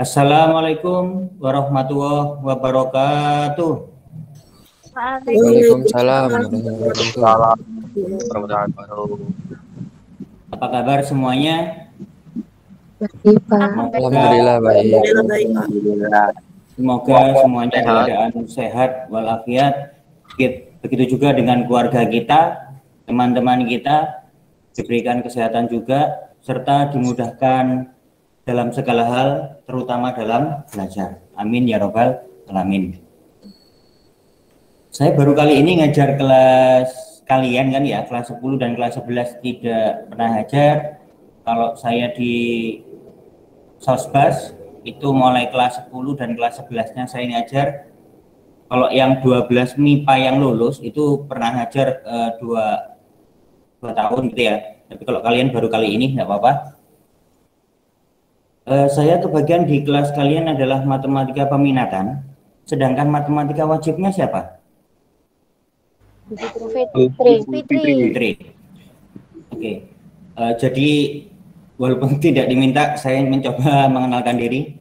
Assalamualaikum warahmatullahi wabarakatuh. Waalaikumsalam warahmatullahi wabarakatuh. Apa kabar semuanya? Alhamdulillah baik. Semoga semuanya keadaan sehat walafiat. Begitu juga dengan keluarga kita, teman-teman kita diberikan kesehatan juga, serta dimudahkan dalam segala hal, terutama dalam belajar. Amin ya robbal alamin. Saya baru kali ini ngajar kelas kalian kan ya, kelas 10 dan kelas 11 tidak pernah ngajar. Kalau saya di Sosbas itu mulai kelas 10 dan kelas 11-nya saya ngajar. Kalau yang 12 MIPA yang lulus itu pernah ngajar 2 tahun gitu ya. Tapi kalau kalian baru kali ini nggak apa-apa. Saya kebagian di kelas kalian adalah matematika peminatan, sedangkan matematika wajibnya siapa? Fitri. Oke. Jadi walaupun tidak diminta, saya mencoba mengenalkan diri.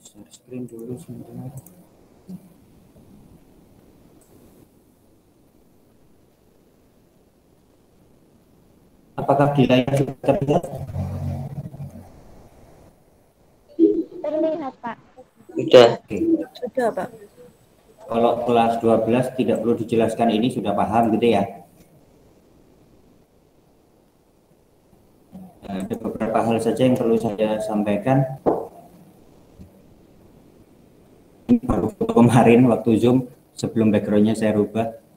Share screen dulu sebentar. Apakah di layar sudah terlihat? Terlihat, Pak. Sudah. Oke. Sudah, Pak. Kalau kelas 12 tidak perlu dijelaskan, ini sudah paham gitu ya. Ada beberapa hal saja yang perlu saya sampaikan. Baru kemarin waktu Zoom, sebelum backgroundnya saya rubah.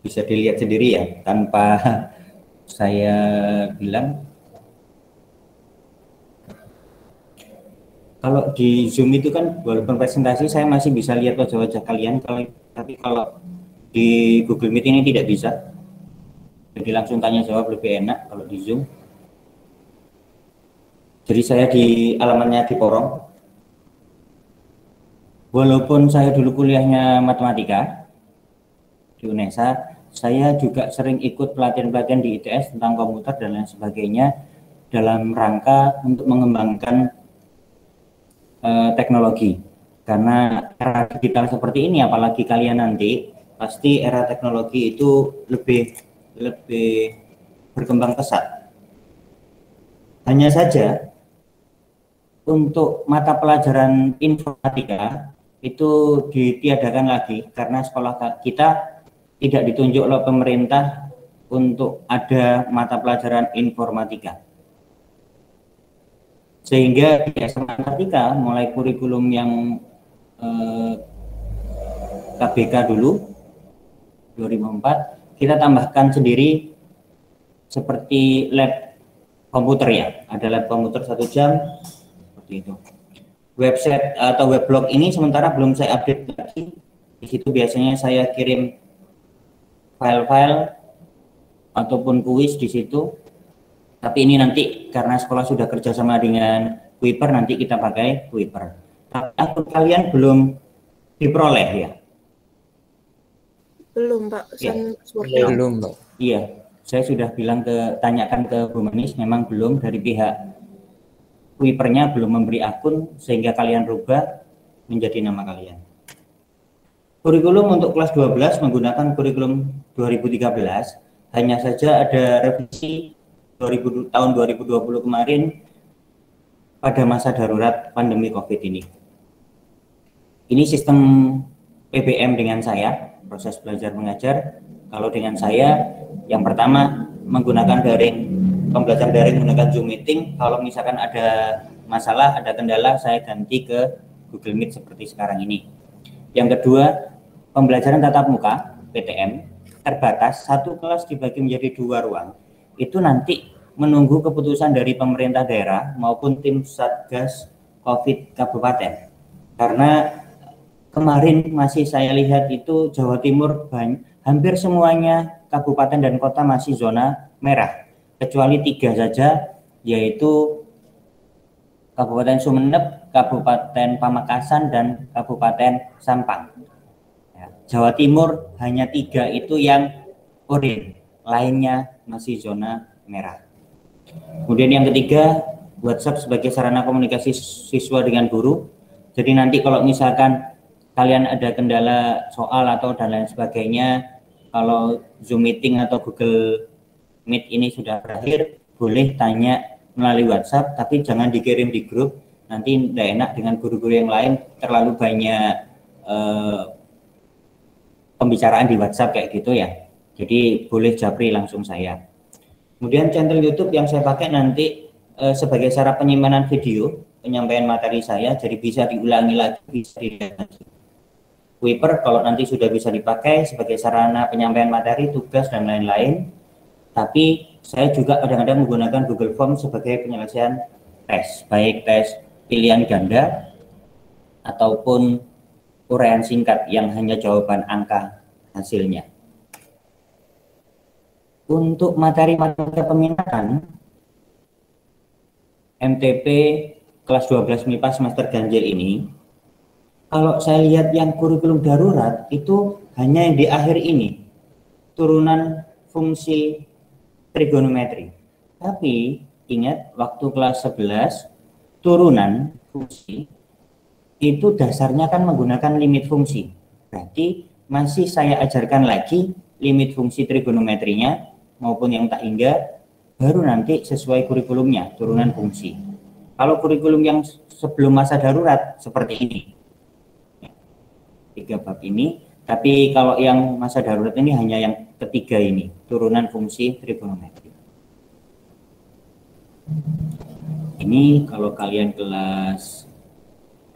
Bisa dilihat sendiri ya, tanpa saya bilang. Kalau di Zoom itu kan walaupun presentasi saya masih bisa lihat wajah-wajah kalian, tapi kalau di Google Meet ini tidak bisa. Jadi langsung tanya jawab lebih enak kalau di Zoom. Jadi saya di alamatnya di Porong. Walaupun saya dulu kuliahnya matematika di UNESA, saya juga sering ikut pelatihan-pelatihan di ITS tentang komputer dan lain sebagainya dalam rangka untuk mengembangkan teknologi. Karena era digital seperti ini, apalagi kalian nanti, pasti era teknologi itu lebih berkembang pesat. Hanya saja untuk mata pelajaran informatika itu ditiadakan lagi karena sekolah kita tidak ditunjuk oleh pemerintah untuk ada mata pelajaran informatika. Sehingga di SMA Informatika mulai kurikulum yang KBK dulu 2004 kita tambahkan sendiri seperti lab komputer ya, ada lab komputer 1 jam seperti itu. Website atau weblog ini sementara belum saya update lagi. Di situ biasanya saya kirim file-file ataupun kuis di situ. Tapi ini nanti karena sekolah sudah kerjasama dengan Kuiper, nanti kita pakai Kuiper. Tapi akun kalian belum diperoleh ya? Belum, Pak. Ya. Belum, Pak. Iya, saya sudah tanyakan ke Bu Manis, memang belum, dari pihak Kuipernya belum memberi akun sehingga kalian rubah menjadi nama kalian. Kurikulum untuk kelas 12 menggunakan kurikulum 2013, hanya saja ada revisi tahun 2020 kemarin pada masa darurat pandemi COVID ini. Ini sistem PBM dengan saya, proses belajar mengajar. Kalau dengan saya, yang pertama menggunakan pembelajaran daring menggunakan Zoom meeting. Kalau misalkan ada masalah, ada kendala, saya ganti ke Google Meet seperti sekarang ini. Yang kedua, pembelajaran tatap muka PTM terbatas, satu kelas dibagi menjadi 2 ruang. Itu nanti menunggu keputusan dari pemerintah daerah maupun tim Satgas COVID Kabupaten. Karena kemarin masih saya lihat itu Jawa Timur hampir semuanya kabupaten dan kota masih zona merah, kecuali 3 saja, yaitu Kabupaten Sumeneb, Kabupaten Pamekasan, dan Kabupaten Sampang. Jawa Timur hanya 3 itu yang oranye. lainnya masih zona merah. Kemudian yang ketiga, WhatsApp sebagai sarana komunikasi siswa dengan guru. Jadi nanti kalau misalkan kalian ada kendala soal atau dan lain sebagainya, kalau Zoom meeting atau Google Meet ini sudah berakhir, boleh tanya melalui WhatsApp, tapi jangan dikirim di grup. Nanti tidak enak dengan guru-guru yang lain, terlalu banyak pembicaraan di WhatsApp kayak gitu ya. Jadi boleh japri langsung saya. Kemudian channel YouTube yang saya pakai nanti sebagai cara penyimpanan video, penyampaian materi saya, jadi bisa diulangi lagi, bisa dilihat lagi. Wiper kalau nanti sudah bisa dipakai sebagai sarana penyampaian materi, tugas dan lain-lain. Tapi saya juga kadang-kadang menggunakan Google Form sebagai penyelesaian tes, baik tes pilihan ganda ataupun uraian singkat yang hanya jawaban angka hasilnya. Untuk materi-materi peminatan MTP kelas 12 MIPA semester ganjil ini, kalau saya lihat yang kurikulum darurat itu hanya yang di akhir ini, turunan fungsi trigonometri. Tapi ingat waktu kelas 11 turunan fungsi itu dasarnya kan menggunakan limit fungsi. Berarti masih saya ajarkan lagi limit fungsi trigonometrinya maupun yang tak hingga, baru nanti sesuai kurikulumnya turunan fungsi. Kalau kurikulum yang sebelum masa darurat seperti ini, 3 bab ini, tapi kalau yang masa darurat ini hanya yang ketiga ini, turunan fungsi trigonometri. Ini kalau kalian kelas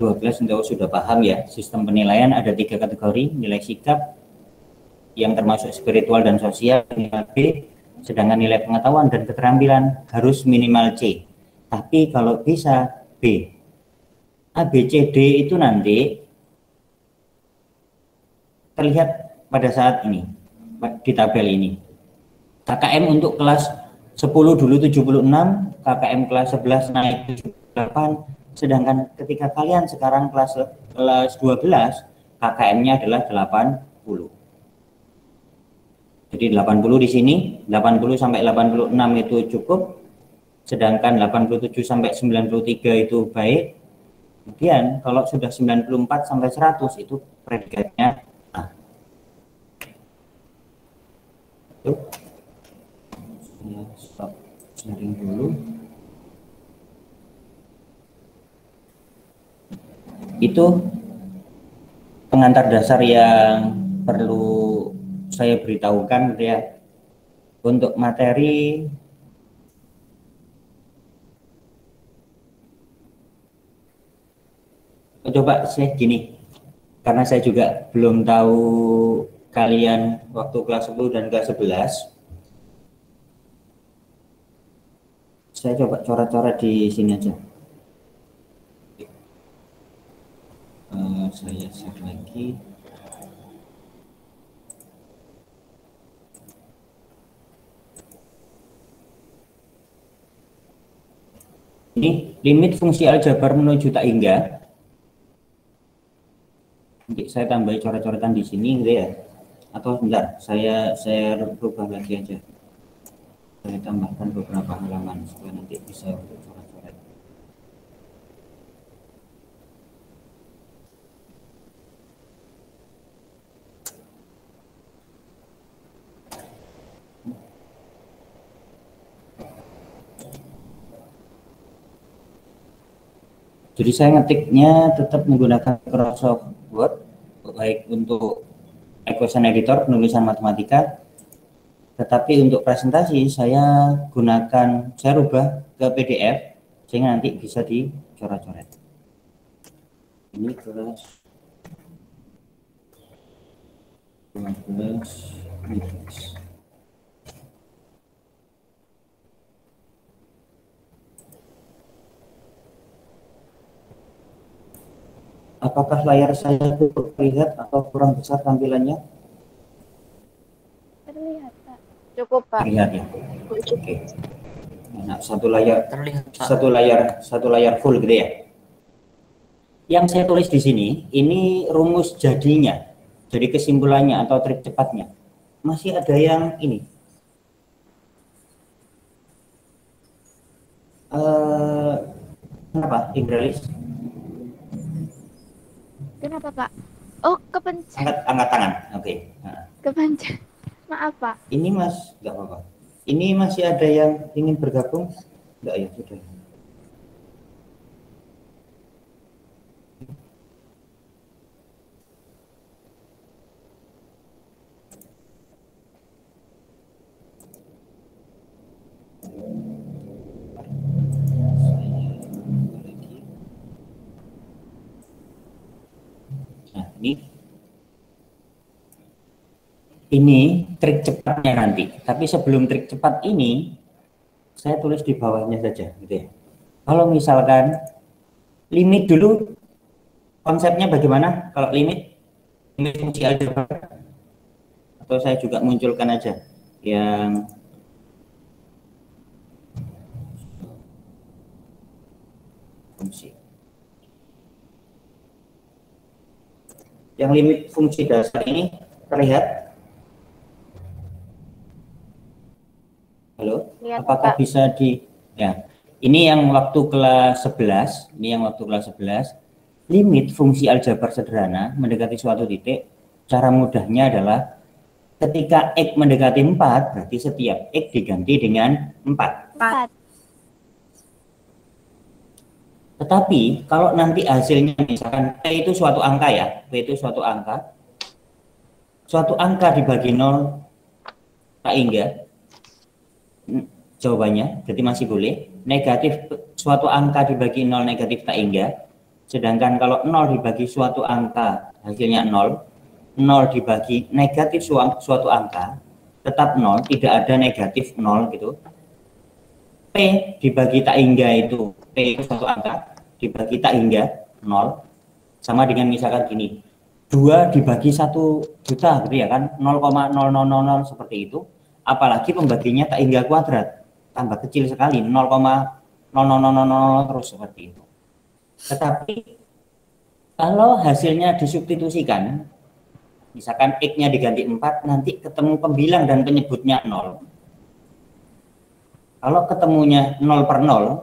12 sudah paham ya, sistem penilaian ada 3 kategori, nilai sikap yang termasuk spiritual dan sosial, nilai B, sedangkan nilai pengetahuan dan keterampilan harus minimal C. Tapi kalau bisa B. A, B, C, D itu nanti terlihat pada saat ini, di tabel ini. KKM untuk kelas 10 dulu 76, KKM kelas 11 naik 78, sedangkan ketika kalian sekarang kelas 12, KKM-nya adalah 80. Jadi 80 di sini, 80 sampai 86 itu cukup, sedangkan 87 sampai 93 itu baik. Kemudian kalau sudah 94 sampai 100 itu predikatnya A. Stop sharing dulu. Itu pengantar dasar yang perlu saya beritahukan ya. Untuk materi coba saya gini, karena saya juga belum tahu kalian waktu kelas 10 dan kelas 11. Saya coba coret-coret di sini aja. Saya share lagi. Ini limit fungsi aljabar menuju tak hingga. Nanti saya tambah coret-coretan di sini gitu ya. Atau sebentar, saya rubah lagi aja. Saya tambahkan beberapa halaman supaya nanti bisa untuk coret-coret. Jadi saya ngetiknya tetap menggunakan Microsoft Word, baik untuk equation editor penulisan matematika. Tetapi untuk presentasi saya rubah ke PDF sehingga nanti bisa dicoret-coret. Ini kelas 12. Apakah layar saya cukup terlihat atau kurang besar tampilannya? Terlihat, Pak. Cukup, Pak. Terlihat ya. Oke. Nah, satu layar full gitu ya. Yang saya tulis di sini ini rumus jadinya. Jadi kesimpulannya atau trik cepatnya. Masih ada yang ini. Kenapa, Indralis? Kenapa, Pak? Oh, kepencet. Angkat tangan. Oke. Nah, Kepencet. Maaf, Pak. ini Mas, nggak apa-apa. Ini masih ada yang ingin bergabung? Enggak ya, sudah. Nah, ini trik cepatnya nanti. Tapi sebelum trik cepat ini, saya tulis di bawahnya saja, gitu ya. Kalau misalkan limit dulu, konsepnya bagaimana? Kalau limit fungsi aljabar, atau saya juga munculkan aja yang fungsi. Yang limit fungsi dasar ini terlihat? Halo? Lihat, Apakah Pak. bisa ya. Ini yang waktu kelas 11, ini yang waktu kelas 11. Limit fungsi aljabar sederhana mendekati suatu titik, cara mudahnya adalah ketika X mendekati 4, berarti setiap X diganti dengan 4. 4. Tetapi kalau nanti hasilnya misalkan P itu suatu angka ya, P itu suatu angka dibagi 0 tak hingga, jawabannya berarti masih boleh. Negatif suatu angka dibagi 0 negatif tak hingga, sedangkan kalau 0 dibagi suatu angka hasilnya 0, 0 dibagi negatif suatu angka tetap 0, tidak ada negatif 0 gitu. P dibagi tak hingga itu, P itu suatu angka dibagi tak hingga 0, sama dengan misalkan gini, 2 dibagi 1 juta gitu ya kan, 0,0000 seperti itu. Apalagi pembaginya tak hingga kuadrat, tambah kecil sekali, 0,0000 terus seperti itu. Tetapi kalau hasilnya disubstitusikan, misalkan X-nya diganti 4, nanti ketemu pembilang dan penyebutnya 0. Kalau ketemunya 0 per 0,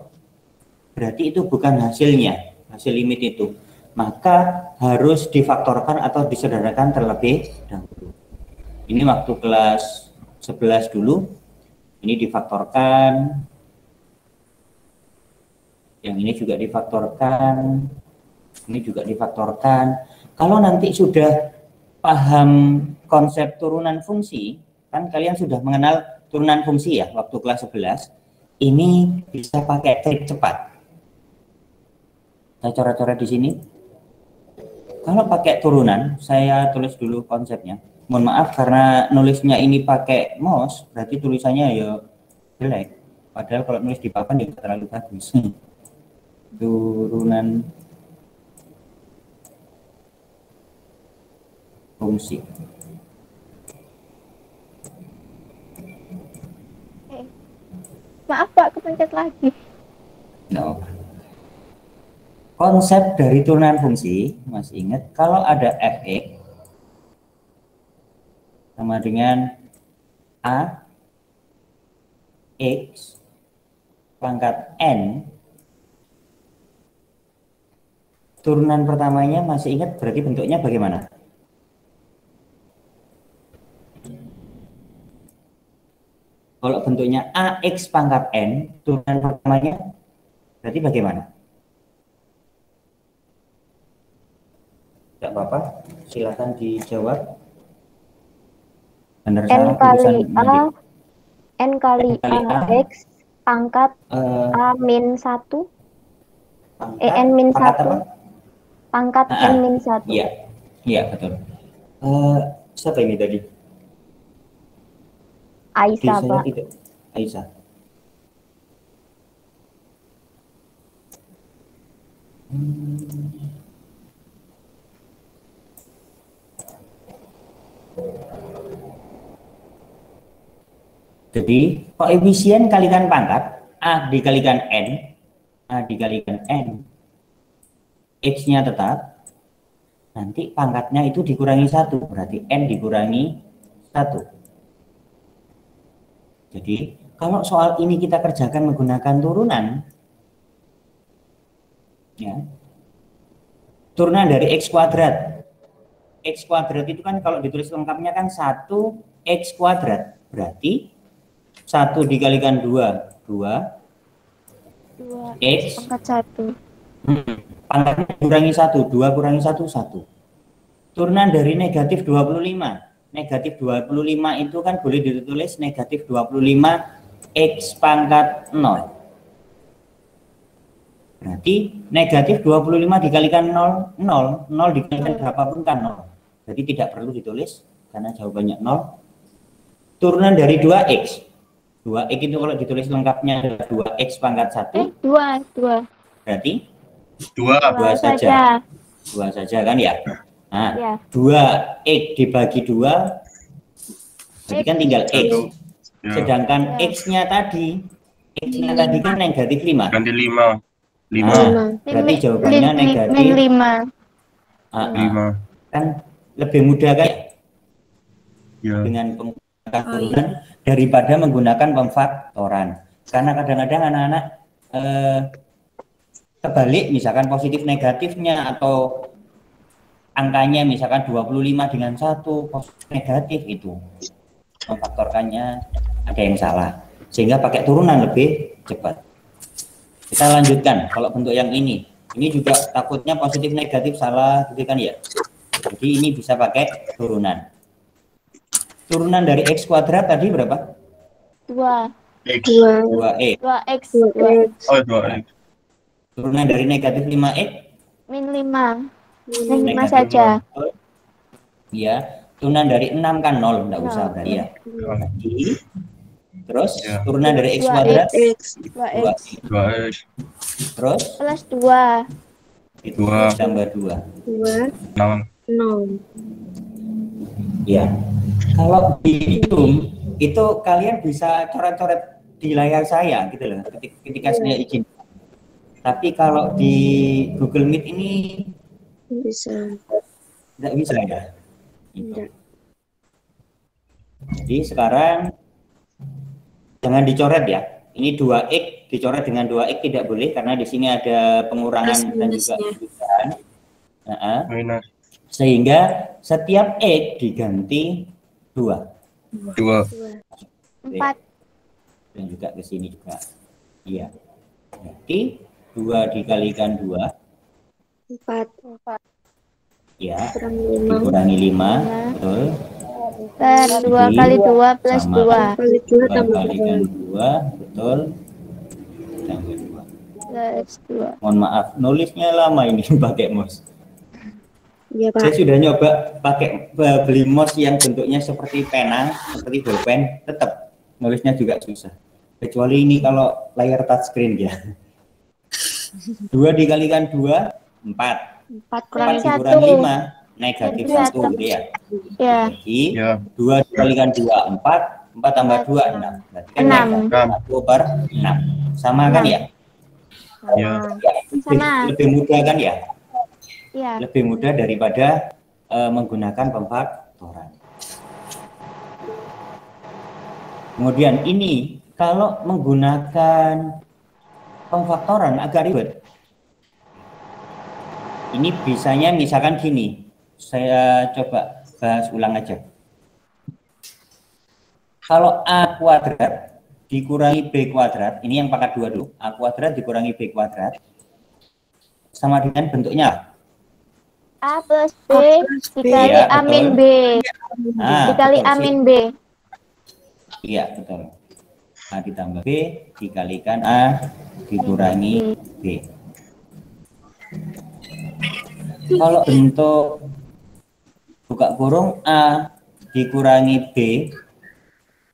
berarti itu bukan hasilnya, hasil limit itu. Maka harus difaktorkan atau disederhanakan terlebih dahulu. Ini waktu kelas 11 dulu, ini difaktorkan, yang ini juga difaktorkan, ini juga difaktorkan. Kalau nanti sudah paham konsep turunan fungsi, kan kalian sudah mengenal turunan fungsi ya waktu kelas 11, ini bisa pakai trik cepat. Saya coret-coret di sini. Kalau pakai turunan, saya tulis dulu konsepnya. Mohon maaf karena nulisnya ini pakai mouse, berarti tulisannya ya jelek. Padahal kalau nulis di papan ya terlalu bagus. Turunan fungsi. Maaf, Pak, kepencet lagi. No. Konsep dari turunan fungsi, masih ingat, kalau ada fx sama dengan a x pangkat n, turunan pertamanya masih ingat berarti bentuknya bagaimana? Kalau bentuknya ax pangkat n, turunan pertamanya berarti bagaimana? Tidak apa-apa, silakan dijawab. Benar salah tulisan A, n kali ax pangkat a min 1, n min 1, pangkat n min 1. Iya, iya betul. Siapa ini tadi? Aisyah, Pak. Tidak. Aisyah. Jadi koefisien kalikan pangkat a dikalikan n, x-nya tetap, nanti pangkatnya itu dikurangi 1, berarti n dikurangi 1. Jadi kalau soal ini kita kerjakan menggunakan turunan, Ya. Turunan dari X kuadrat. X kuadrat itu kan kalau ditulis lengkapnya kan 1X kuadrat. Berarti 1 dikalikan 2, 2X pangkat 1. Pangkatnya kurangi 1, 2 kurangi 1, 1. Turunan dari negatif 25. Negatif 25 itu kan boleh ditulis negatif 25X pangkat 0. Berarti negatif 25 dikalikan 0, 0. 0 dikalikan berapapun kan 0. Jadi tidak perlu ditulis karena jawabannya 0. Turunan dari 2X. 2X itu kalau ditulis lengkapnya adalah 2X pangkat 1. 2. Berarti 2 saja. 2 saja kan ya? Nah, Ya. 2X dibagi 2 berarti kan tinggal X. Ya. Sedangkan X-nya tadi kan negatif 5. Ganti 5. Nah, berarti jawabannya negatif 5. 5. Kan lebih mudah kan Ya. dengan penggunaan turunan daripada menggunakan pemfaktoran. Karena kadang-kadang anak-anak kebalik, misalkan positif negatifnya atau angkanya misalkan 25 dengan 1 positif negatif, itu memfaktorkannya ada yang salah, sehingga pakai turunan lebih cepat. Kita lanjutkan. Kalau bentuk yang ini juga takutnya positif negatif salah gitu kan ya. Jadi ini bisa pakai turunan. Turunan dari X kuadrat tadi berapa? X. 2X. 2X. Oh, 2X. Turunan dari negatif 5X? Min 5 Negatif saja. 0. Ya. Turunan dari 6 kan 0, enggak usah berarti ya. Terus Ya. turunan dari X kuadrat? 2X. 2X. Terus? Plus 2. Itu 2. tambah 2. 6. 0. Ya. Kalau dihitung itu kalian bisa coret-coret di layar saya gitu loh ketika saya izin. Tapi kalau di Google Meet ini tidak bisa ya. Gitu. Jadi sekarang jangan dicoret ya. Ini 2X dicoret dengan 2X tidak boleh karena di sini ada pengurangan dan juga perubahan. Minus. Sehingga setiap X diganti 2. 4. Dan juga ke sini juga. Iya. Jadi 2 dikalikan 2. 4. Ya. Dikurangi 5. Betul. Dan 2 kali 2 plus 2. 2 kalikan 2. Betul. Tambah 2. Plus 2. Mohon maaf, nulisnya lama ini pakai mouse. Iya, Pak. Saya sudah nyoba pakai beli mouse yang bentuknya seperti pena, seperti bolpen, tetap nulisnya juga susah. Kecuali ini kalau layar touchscreen ya. 2 dikalikan 2, 4. 4 kurang 4 dikurangi 1. 5, negatif 1 gitu ya. Ya. Jadi Ya. 2 dikalikan 2, 4. 4 tambah 2, 6. Berarti kan 6. 1/6. Sama kan ya? Ya. Sama. Lebih mudah kan ya? Ya. Lebih mudah daripada menggunakan pemfaktoran. Kemudian ini kalau menggunakan pemfaktoran agak ribet. Ini bisanya misalkan gini, saya coba bahas ulang aja. Kalau A kuadrat dikurangi B kuadrat, ini yang pangkat 2 dulu, A kuadrat dikurangi B kuadrat, sama dengan bentuknya A plus B dikali ya, A min B. Dikali A min B. Iya, betul. A ditambah B dikalikan A dikurangi B. Kalau bentuk buka kurung A dikurangi B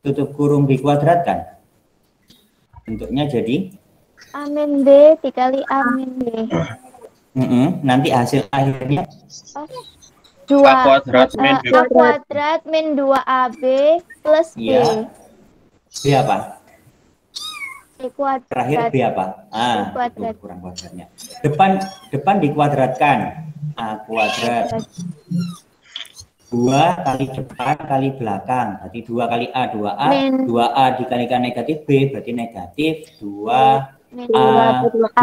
tutup kurung B kuadrat kan? Bentuknya jadi A min B dikali A min B. Nanti hasil akhirnya 2 A kuadrat min B A kuadrat min 2AB plus B. ya. B apa? B kuadrat. Terakhir B apa? B kuadrat. Itu kurang kuadratnya. Depan dikuadratkan. A kuadrat 2 kali depan kali belakang, berarti 2 kali A 2A, 2A dikalikan negatif B berarti negatif 2 Min 2AB.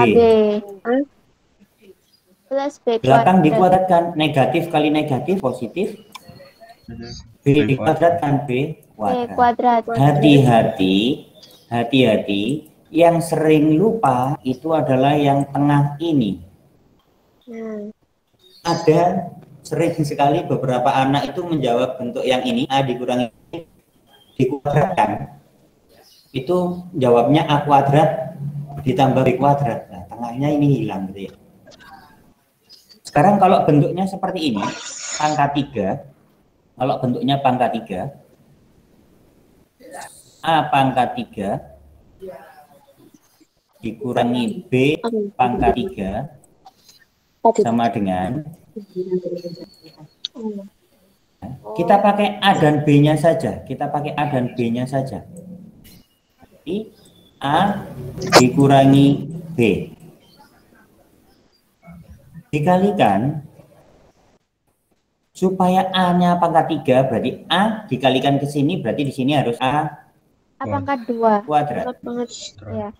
plus B Belakang kuadrat. dikuadratkan, negatif kali negatif positif. B dikuadratkan B kuadrat. Hati-hati, yang sering lupa itu adalah yang tengah ini. Ada sering sekali beberapa anak itu menjawab bentuk yang ini, A dikurangi dikuadratkan. Itu jawabnya A kuadrat ditambah B kuadrat. Nah, tengahnya ini hilang gitu ya. Sekarang kalau bentuknya seperti ini, pangkat 3. Kalau bentuknya pangkat 3, A pangkat 3 dikurangi B pangkat 3 sama dengan, kita pakai A dan B-nya saja. Jadi A dikurangi B dikalikan, supaya A-nya pangkat 3 berarti A dikalikan ke sini, berarti di sini harus A pangkat 2 kuadrat. Ya.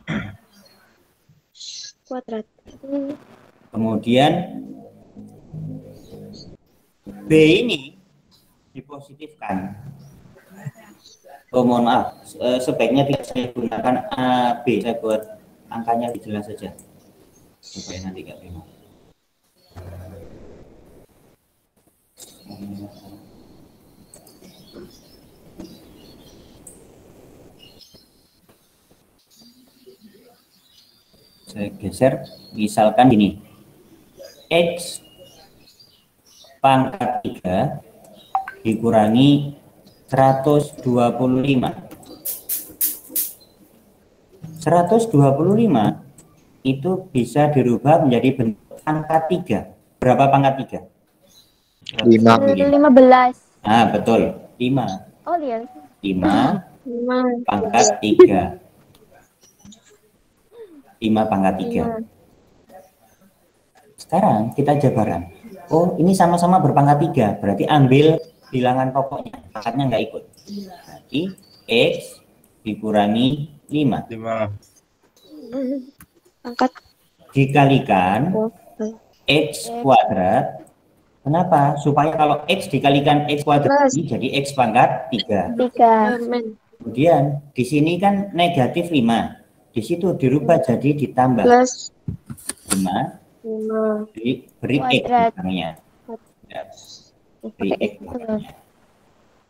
Kuadrat. Kemudian B ini dipositifkan. Oh mohon maaf, sebaiknya tidak saya gunakan A, B, saya buat angkanya lebih jelas saja supaya nanti nggak bingung. Saya geser, misalkan ini X pangkat 3 dikurangi 125. 125 itu bisa dirubah menjadi bentuk pangkat 3. Berapa pangkat 3? 15. Ah, betul. 5. Oh, iya. 5 pangkat 3. 5 pangkat 3. Sekarang kita jabaran. Oh, ini sama-sama berpangkat 3. Berarti ambil bilangan pokoknya. Pangkatnya nggak ikut. Berarti X dikurangi 5. Pangkat dikalikan X kuadrat. Kenapa? Supaya kalau X dikalikan X kuadrat ini jadi X pangkat 3. Kemudian di sini kan negatif 5. Di situ dirubah jadi ditambah 5. Beri X belakangnya. Beri X belakangnya.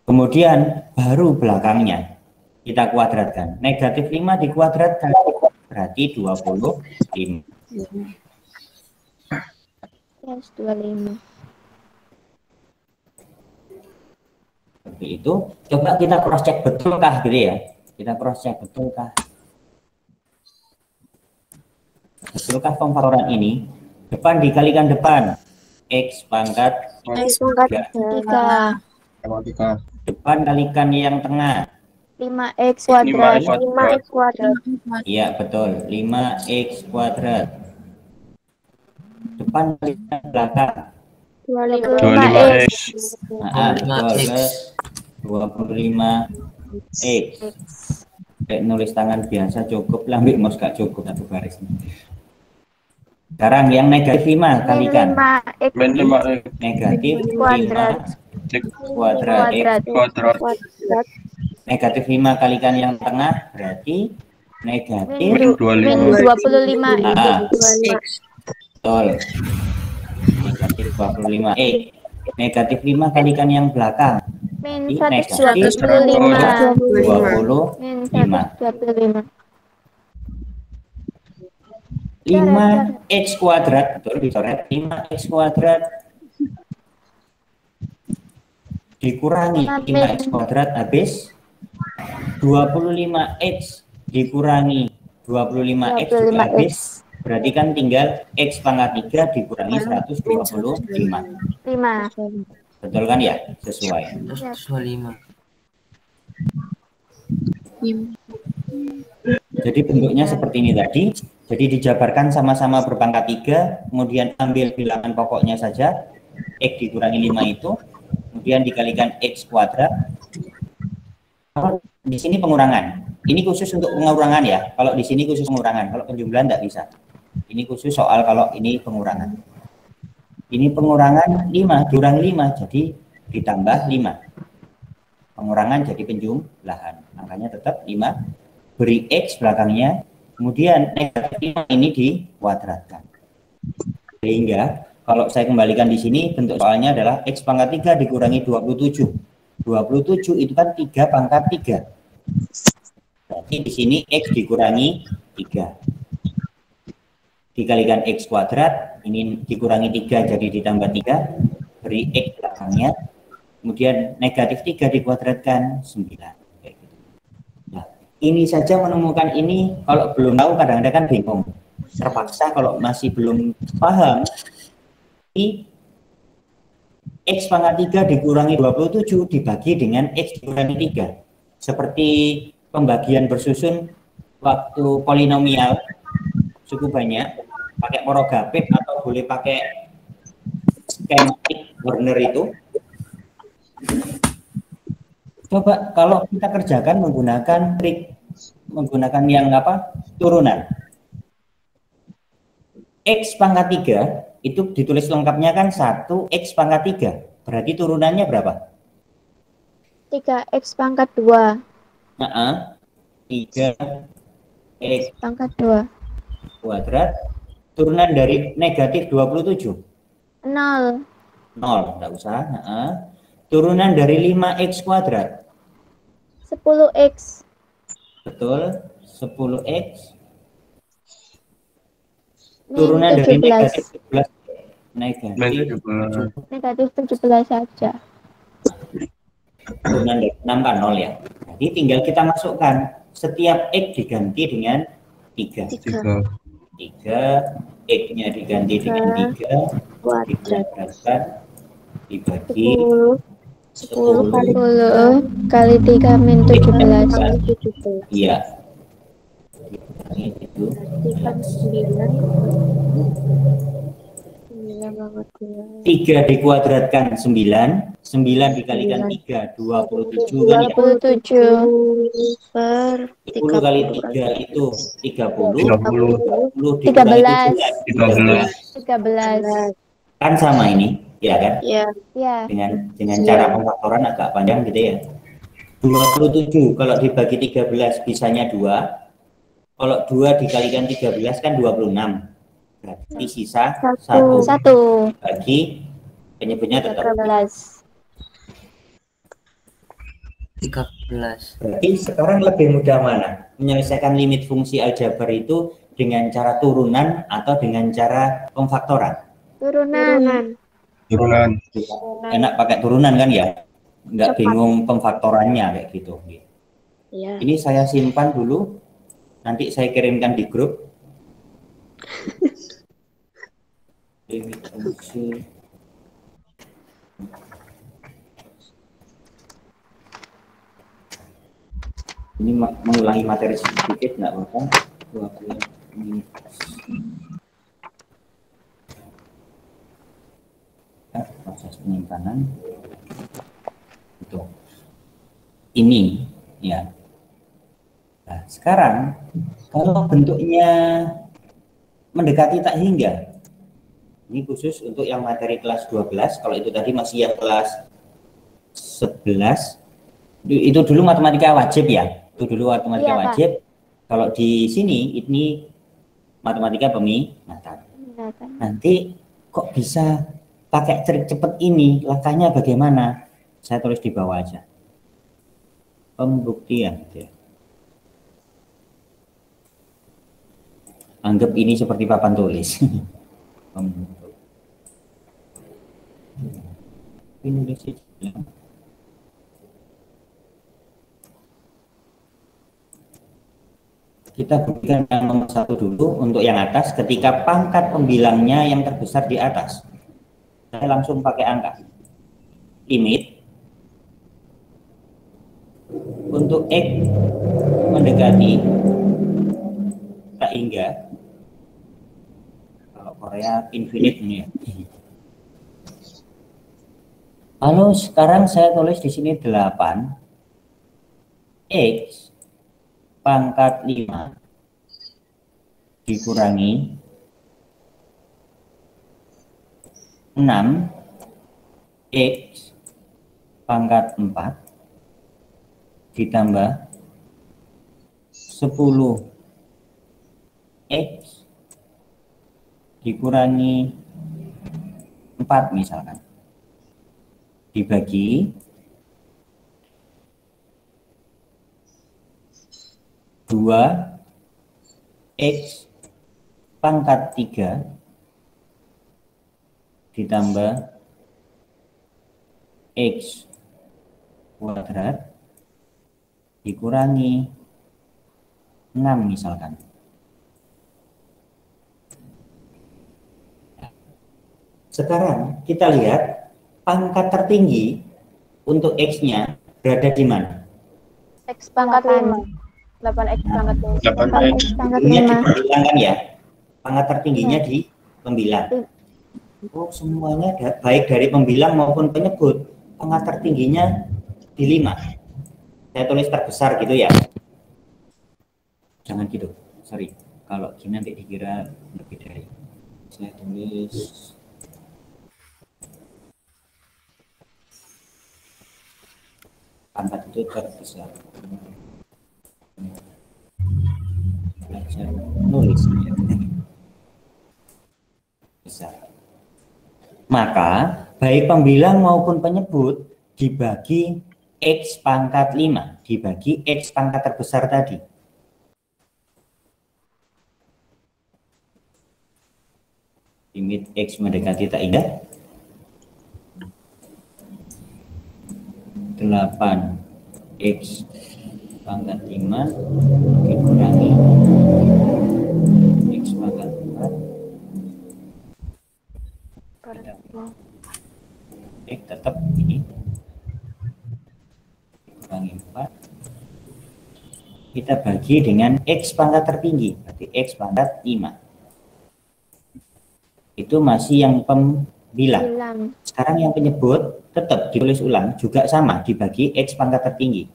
Kemudian baru belakangnya kita kuadratkan. Negatif 5 dikuadratkan berarti 25. 25. Seperti itu. Coba kita cross check betulkah gitu ya. Kita cross check betulkah pemfaktoran ini depan dikalikan depan X pangkat 3. Depan kalikan yang tengah 5x kuadrat. 5x kuadrat. Iya betul, 5x kuadrat. Depan kalikan belakang 25x. Betul, 25x. Kayak nulis tangan biasa cukup lah, ambil mouse gak cukup satu baris. Sekarang yang negatif 5 kalikan 5x negatif 5 kuadrat negatif 5 kalikan yang tengah berarti negatif 25. Betul, negatif 25. Negatif 5 kalikan yang belakang Negatif 25. 5x kuadrat, betul dicoret, 5x kuadrat dikurangi 5x kuadrat habis 25x dikurangi 25x juga habis, berarti kan tinggal x pangkat 3 dikurangi 125. 5. Betul kan ya? Sesuai. 125. Jadi bentuknya seperti ini tadi. Jadi dijabarkan sama-sama berpangkat 3, kemudian ambil bilangan pokoknya saja, X dikurangi 5 itu, kemudian dikalikan X kuadrat. Di sini pengurangan. Ini khusus untuk pengurangan ya. Kalau di sini khusus pengurangan, kalau penjumlahan tidak bisa. Ini khusus soal kalau ini pengurangan. Ini pengurangan 5, dikurangi 5, jadi ditambah 5. Pengurangan jadi penjumlahan. Angkanya tetap 5, beri X belakangnya, kemudian negatif 5 ini dikuadratkan. Sehingga kalau saya kembalikan di sini, bentuk soalnya adalah X pangkat 3 dikurangi 27. 27 itu kan 3 pangkat 3. Berarti di sini X dikurangi 3. Dikalikan X kuadrat, ini dikurangi 3 jadi ditambah 3, beri X belakangnya, kemudian negatif 3 dikuadratkan 9. Nah, ini saja menemukan ini, kalau belum tahu kadang-kadang kan bingung. Terpaksa kalau masih belum paham, ini X pangkat 3 dikurangi 27 dibagi dengan X dikurangi 3. Seperti pembagian bersusun waktu polinomial cukup banyak, pakai Morogapit atau boleh pakai skematik Werner itu. Coba kalau kita kerjakan menggunakan trik, menggunakan yang apa? Turunan. X pangkat 3 itu ditulis lengkapnya kan 1 X pangkat 3. Berarti turunannya berapa? 3x pangkat 2. 3 X pangkat 2 kuadrat. Turunan dari negatif 27. 0. 0, enggak usah. Turunan dari 5x kuadrat. 10x. Betul, 10x. Turunan dari 17. negatif 17. Negatif 17 saja. Turunan dari 6 kan 0 ya. Jadi tinggal kita masukkan setiap x diganti dengan 3. 3, X-nya diganti dengan 3, dikuadratkan, dibagi 10 kali 3 min 17. Iya. Itu 3 dikuadratkan 9, 9 dikalikan 3, 27 kan ya? 27 per 10 kali 3 itu 30, 13. 13. kan sama ini, ya kan? ya Ya. Dengan cara pemfaktoran agak panjang gitu ya. 27 kalau dibagi 13 bisanya 2. Kalau 2 dikalikan 13 kan 26. Berarti sisa 1 bagi penyebutnya tetap 13. 13. Berarti sekarang lebih mudah mana? Menyelesaikan limit fungsi aljabar itu dengan cara turunan atau dengan cara pemfaktoran? Turunan. Enak pakai turunan kan ya? Nggak bingung pemfaktorannya kayak gitu. ya Ini saya simpan dulu, nanti saya kirimkan di grup. Limit fungsi. Ini mengulangi materi sedikit nggak apa-apa. 20 menit. Proses penyimpanan itu ini ya. Nah, sekarang kalau bentuknya mendekati tak hingga, ini khusus untuk yang materi kelas 12. Kalau itu tadi masih yang kelas 11, itu dulu matematika wajib ya. Itu dulu matematika wajib. Kalau di sini ini matematika peminatan. Nanti kok bisa pakai trik cepat ini, langkahnya bagaimana? Saya tulis di bawah aja. Pembuktian. Gitu ya. Anggap ini seperti papan tulis. Kita berikan yang nomor 1 dulu untuk yang atas. Ketika pangkat pembilangnya yang terbesar di atas, saya langsung pakai angka. Limit untuk X mendekati tak hingga, kalau Korea infinite ini ya. Lalu sekarang saya tulis di sini 8 X pangkat 5 dikurangi 6 X pangkat 4 ditambah 10 X dikurangi 4 misalkan, dibagi 2 X pangkat 3 ditambah X kuadrat dikurangi 6 misalkan. Sekarang kita lihat pangkat tertinggi untuk X-nya berada di mana? X pangkat 5. 8X pangkat 5. 8X. Ini di pembilang kan ya? Pangkat tertingginya di pembilang. Oh, semuanya baik dari pembilang maupun penyebut. Pangkat tertingginya di 5. Saya tulis terbesar gitu ya. Jangan gitu, sorry. Kalau gini nanti dikira lebih dari. Saya tulis pangkat itu terbesar. Belajar nulis ya. Besar. Maka baik pembilang maupun penyebut dibagi X pangkat 5 dibagi X pangkat terbesar tadi. Limit X mendekati tak indah 8X pangkat 5 dikurangi X pangkat 4 X tetap ini dikurangi 4 kita bagi dengan X pangkat tertinggi, berarti X pangkat 5 itu masih yang pembilang. Sekarang yang penyebut tetap ditulis ulang juga sama dibagi X pangkat tertinggi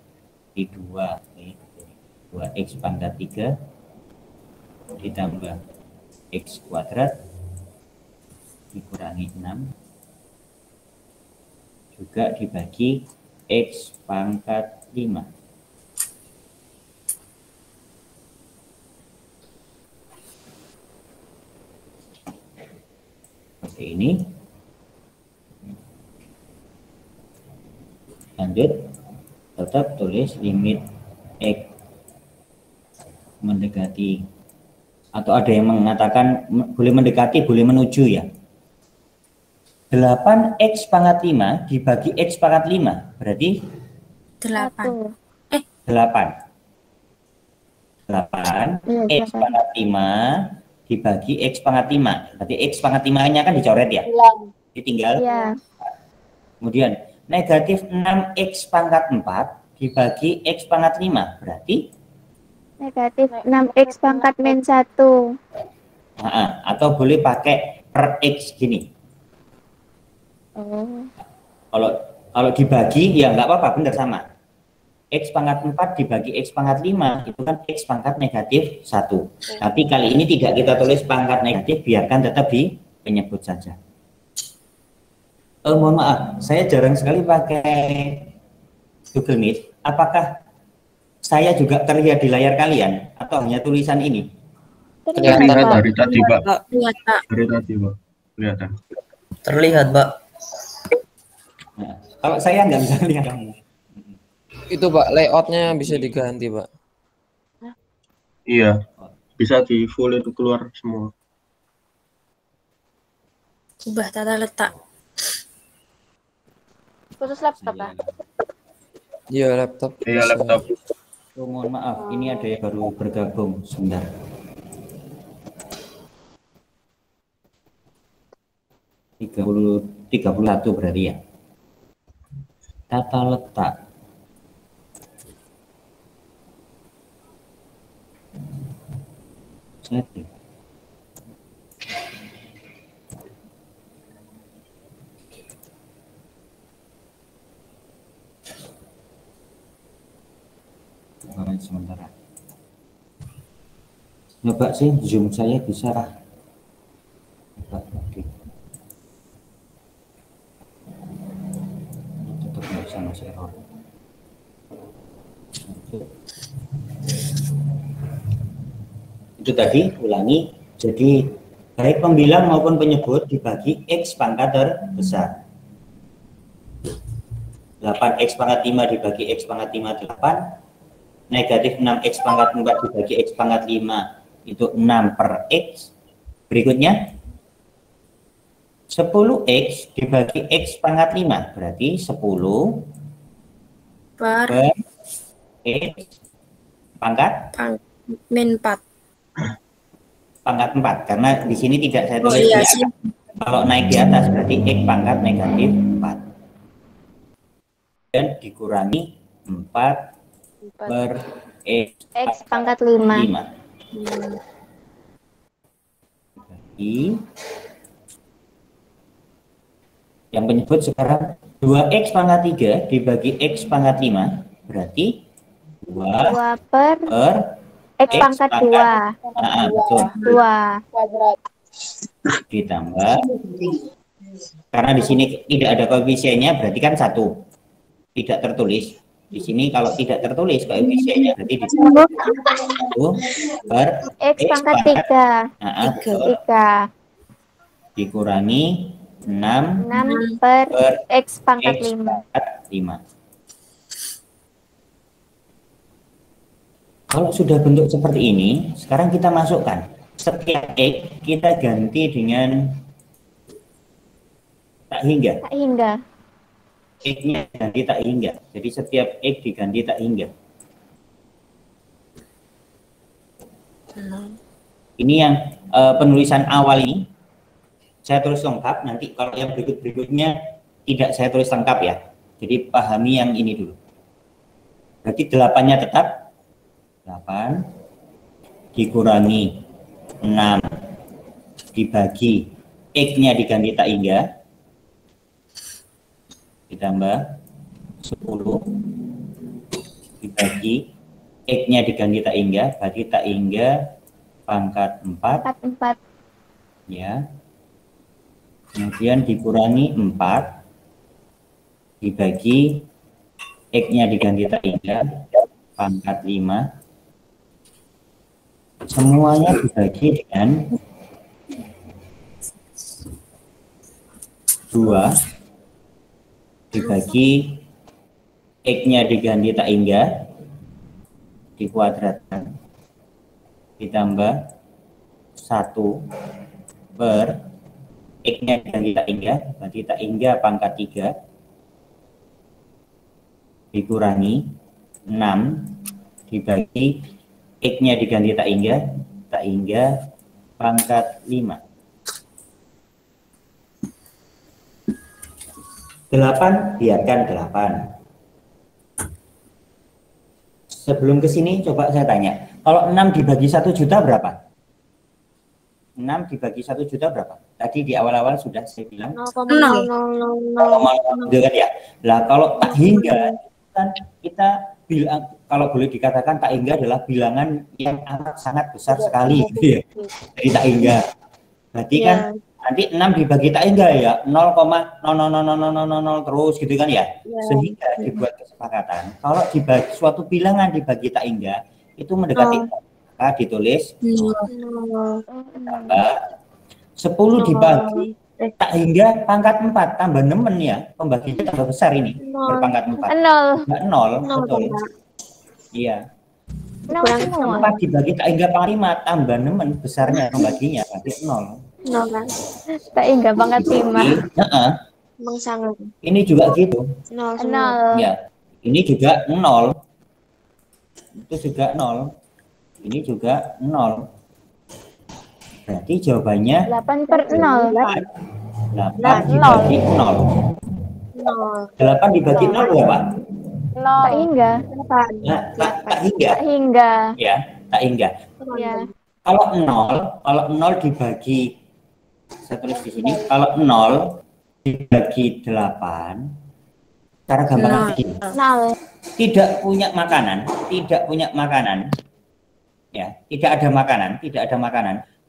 di 2X pangkat 3 ditambah X kuadrat dikurangi 6 juga dibagi X pangkat 5. Seperti ini. Lanjut, tetap tulis limit X mendekati, atau ada yang mengatakan boleh mendekati, boleh menuju ya. 8X pangkat 5 dibagi X pangkat 5 berarti 8. 8 X pangkat 5 dibagi X pangkat 5 berarti X pangkat 5 nya kan dicoret ya, ditinggal Ya. Kemudian negatif 6X pangkat 4 dibagi X pangkat 5 berarti Negatif 6X pangkat min 1. Atau boleh pakai per X gini. Oh. Kalau dibagi ya nggak apa-apa, benar sama. X pangkat 4 dibagi X pangkat 5 itu kan X pangkat negatif 1. Tapi kali ini tidak kita tulis pangkat negatif, biarkan tetap di penyebut saja. Mohon maaf, saya jarang sekali pakai Google Meet. Apakah saya juga terlihat di layar kalian atau hanya tulisan ini? Terlihat dari tadi, Pak. Terlihat, Pak. Dari tadi, Pak. Kelihatan. Terlihat, Pak. Nah, kalau saya nggak bisa lihat kamu. Itu Pak, layoutnya bisa diganti Pak. Iya. Bisa di full itu keluar semua. Ubah tata letak. Khusus laptop, Pak. Iya, laptop. Iya, bisa. laptop. Oh, mohon maaf, ini ada yang baru bergabung sebentar. Tiga puluh satu berarti ya. Tata letak. Setting. Sementara. Coba sih Zoom saya bisa lah. Oke. masih error. Itu tadi, ulangi. Jadi baik pembilang maupun penyebut dibagi X pangkat terbesar. 8X pangkat 5 dibagi X pangkat 5, 8. Negatif 6X pangkat 4 dibagi X pangkat 5, itu 6 per X. Berikutnya 10X dibagi X pangkat 5, berarti 10 Per per X pangkat min 4. pangkat 4, karena di sini tidak saya Oh tulis iya di sih. atas. Kalau naik di atas berarti X pangkat negatif 4 dan dikurangi 4 per X pangkat 5. 5. Bagi yang penyebut sekarang 2X pangkat 3 dibagi X pangkat 5, berarti 2 per X pangkat 2. Nah, betul. 2. Kuadrat. Ditambah, karena di sini tidak ada koefisiennya, berarti kan 1. Tidak tertulis. Di sini kalau tidak tertulis koefisiennya, berarti di sini 1 per X pangkat 3. Nah, 3. dikurangi 6 per per X pangkat X 5. pangkat 5. Kalau sudah bentuk seperti ini, sekarang kita masukkan. Setiap X kita ganti dengan tak hingga. Tak hingga. X-nya ganti tak hingga. Jadi setiap X diganti tak hingga. Ini yang penulisan awal ini saya tulis lengkap. Nanti kalau yang berikut-berikutnya tidak saya tulis lengkap ya. Jadi pahami yang ini dulu. Berarti 8-nya tetap 8 dikurangi 6 dibagi X-nya diganti tak hingga ditambah 10 dibagi X-nya diganti tak hingga, berarti tak hingga pangkat 4 ya. Kemudian dikurangi 4 dibagi X-nya diganti tak hingga pangkat 5, semuanya dibagi dengan 2 dibagi X-nya diganti tak hingga dikuadratkan ditambah 1 per X-nya diganti tak hingga, berarti tak hingga pangkat 3 dikurangi 6 dibagi X-nya diganti tak hingga pangkat 5. 8 biarkan 8. Sebelum ke sini coba saya tanya, kalau 6 dibagi 1 juta berapa? 6 dibagi 1 juta berapa? Tadi di awal-awal sudah saya bilang 0,0 kan ya. Lah kalau tak hingga kan kita bilang, kalau boleh dikatakan tak hingga adalah bilangan yang amat sangat besar sekali gitu ya. Jadi tak hingga. Berarti kan nanti 6 dibagi tak hingga ya 0,00000 terus gitu kan ya. Sehingga dibuat kesepakatan kalau dibagi suatu bilangan dibagi tak hingga itu mendekati maka ditulis tambah 10 dibagi tak hingga pangkat 4 tambah 6 ya, pembagiannya tambah besar ini berpangkat 4. 0 betul. Iya. 4 dibagi tak hingga pangkat 5 tambah 6 besarnya pembaginya berarti 0. Tak hingga pangkat 5. Ini juga gitu. 0. Ya. Ini juga 0. Itu juga 0. Ini juga 0. Berarti jawabannya 8 per 0. 8 dibagi 0. 8 dibagi 0 berapa? Tak hingga. Nah, tak hingga. Tak hingga. Ya, tak hingga. Ya. Kalau 0 dibagi, saya tulis di sini, kalau 0 dibagi 8, cara gampang begini. 0. Tidak punya makanan, ya, tidak ada makanan,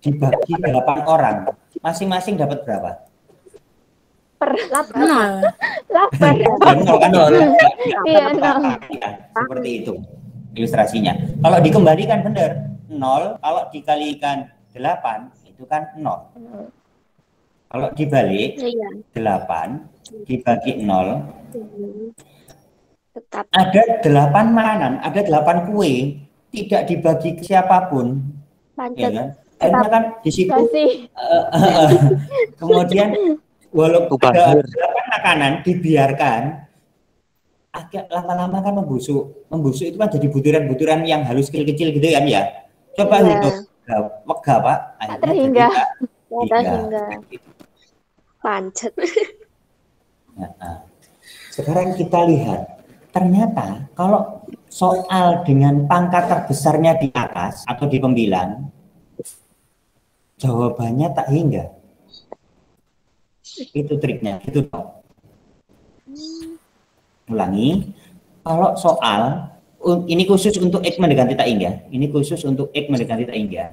dibagi 8 orang, masing-masing dapat berapa? Lapar. Nol. Lapar. Ya, nol kan? Iya, nol. Ya, seperti itu ilustrasinya. Kalau dikembalikan benar 0, kalau dikalikan 8 itu kan 0. Kalau dibalik Iya. 8 dibagi 0, Tetap. ada 8 makanan, ada 8 kue, tidak dibagi ke siapapun, ya Pancet. kan? Akhirnya kan di situ Kasih. kemudian walaupun ada 8 makanan dibiarkan, agak lama-lama kan membusuk itu kan jadi butiran-butiran yang halus kecil-kecil gitu kan ya. Coba Iya. hitung wega Pak, akhirnya terhingga. jadi tak Terhingga. Pancet. Nah, sekarang kita lihat, ternyata kalau soal dengan pangkat terbesarnya di atas atau di pembilang, jawabannya tak hingga. Itu triknya, itu dong. Ulangi, kalau soal, ini khusus untuk X mendekati tak hingga, ini khusus untuk X mendekati tak hingga.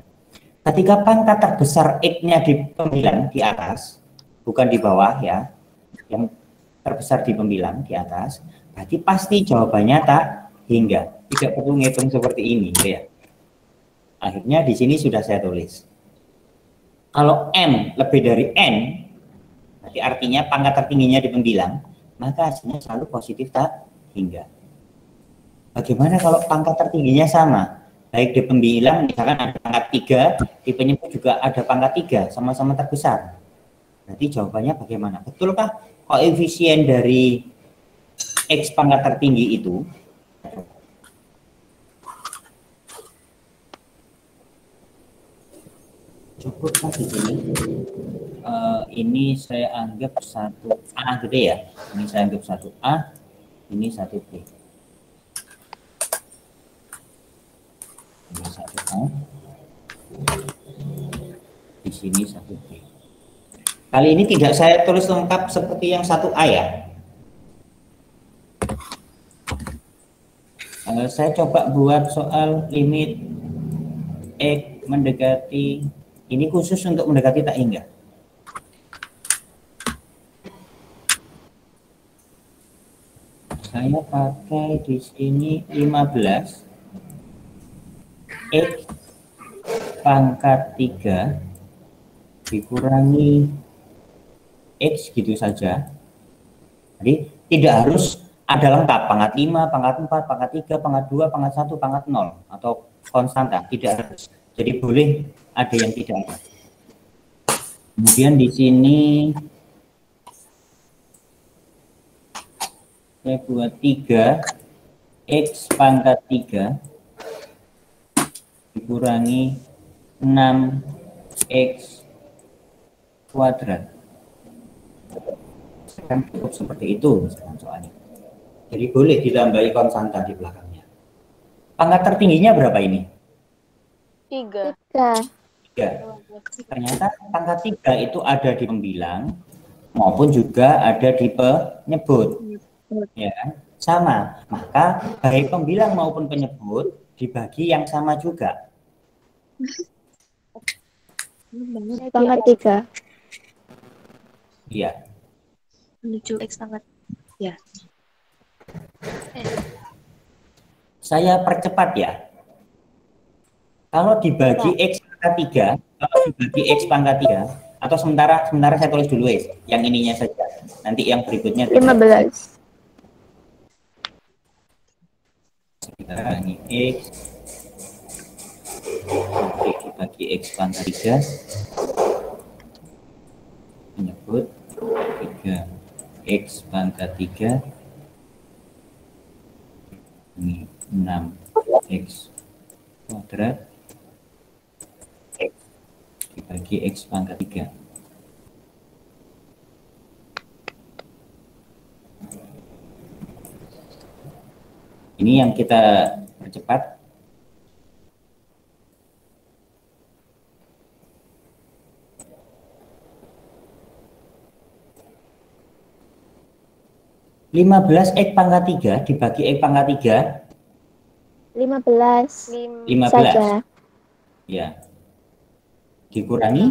Ketika pangkat terbesar X-nya di pembilang di atas, bukan di bawah ya, yang terbesar di pembilang di atas, berarti pasti jawabannya tak hingga. Tidak perlu ngitung seperti ini ya. Akhirnya di sini sudah saya tulis. Kalau M lebih dari N, berarti artinya pangkat tertingginya di pembilang, maka hasilnya selalu positif tak hingga. Bagaimana kalau pangkat tertingginya sama? Baik di pembilang, misalkan ada pangkat 3, di penyebut juga ada pangkat 3, sama-sama terbesar. Berarti jawabannya bagaimana? Betulkah koefisien dari X pangkat tertinggi itu? Cukupkah di sini? Ini saya anggap 1A gitu ya. Ini saya anggap 1A, ini 1B. Ini 1A. Di sini 1B. Kali ini tidak saya tulis lengkap seperti yang 1A ya. Saya coba buat soal limit X mendekati, ini khusus untuk mendekati tak hingga. Saya pakai di sini 15 X pangkat 3 dikurangi X gitu saja. Jadi tidak harus ada lengkap pangkat 5, pangkat 4, pangkat 3, pangkat 2, pangkat 1, pangkat 0 atau konstanta, tidak harus. Jadi boleh ada yang tidak ada. Kemudian di sini saya buat 3 X pangkat 3 dikurangi 6 X kuadrat. Kan cukup seperti itu misalkan soalnya. Jadi boleh ditambahi konstanta di belakangnya. Pangkat tertingginya berapa ini? 3. 3. Ternyata pangkat 3 itu ada di pembilang maupun juga ada di penyebut. Ya kan? Sama. Maka baik pembilang maupun penyebut dibagi yang sama juga. Pangkat 3. Iya. Menuju X pangkat. Ya. Saya percepat ya. Kalau dibagi X pangkat 3, kalau dibagi X pangkat 3, atau sementara saya tulis dulu ya, yang ininya saja. Nanti yang berikutnya 15. Sementara ini X dibagi X pangkat 3, menyebut 3 X pangkat 3 ini 6 X kuadrat dibagi X pangkat 3. Ini yang kita percepat. Lima belas X pangkat 3 dibagi X pangkat 3. 15. 15. Saja. Ya. Dikurangi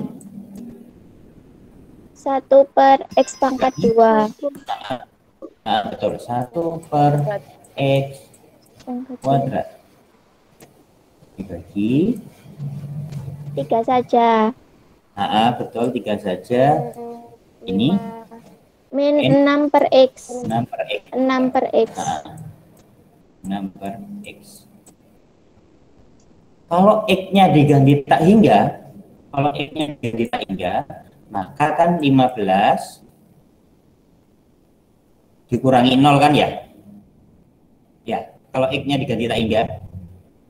1. 1 per X pangkat 2. Nah, betul. 1 per X kuadrat. Dibagi 3 saja. Betul, 3 saja. Ini Min 6 per X. 6 per X. 6 per X. 6 per X. Kalau X-nya diganti tak hingga, maka kan 15 dikurangi 0 kan ya? Ya, kalau X-nya diganti tak hingga,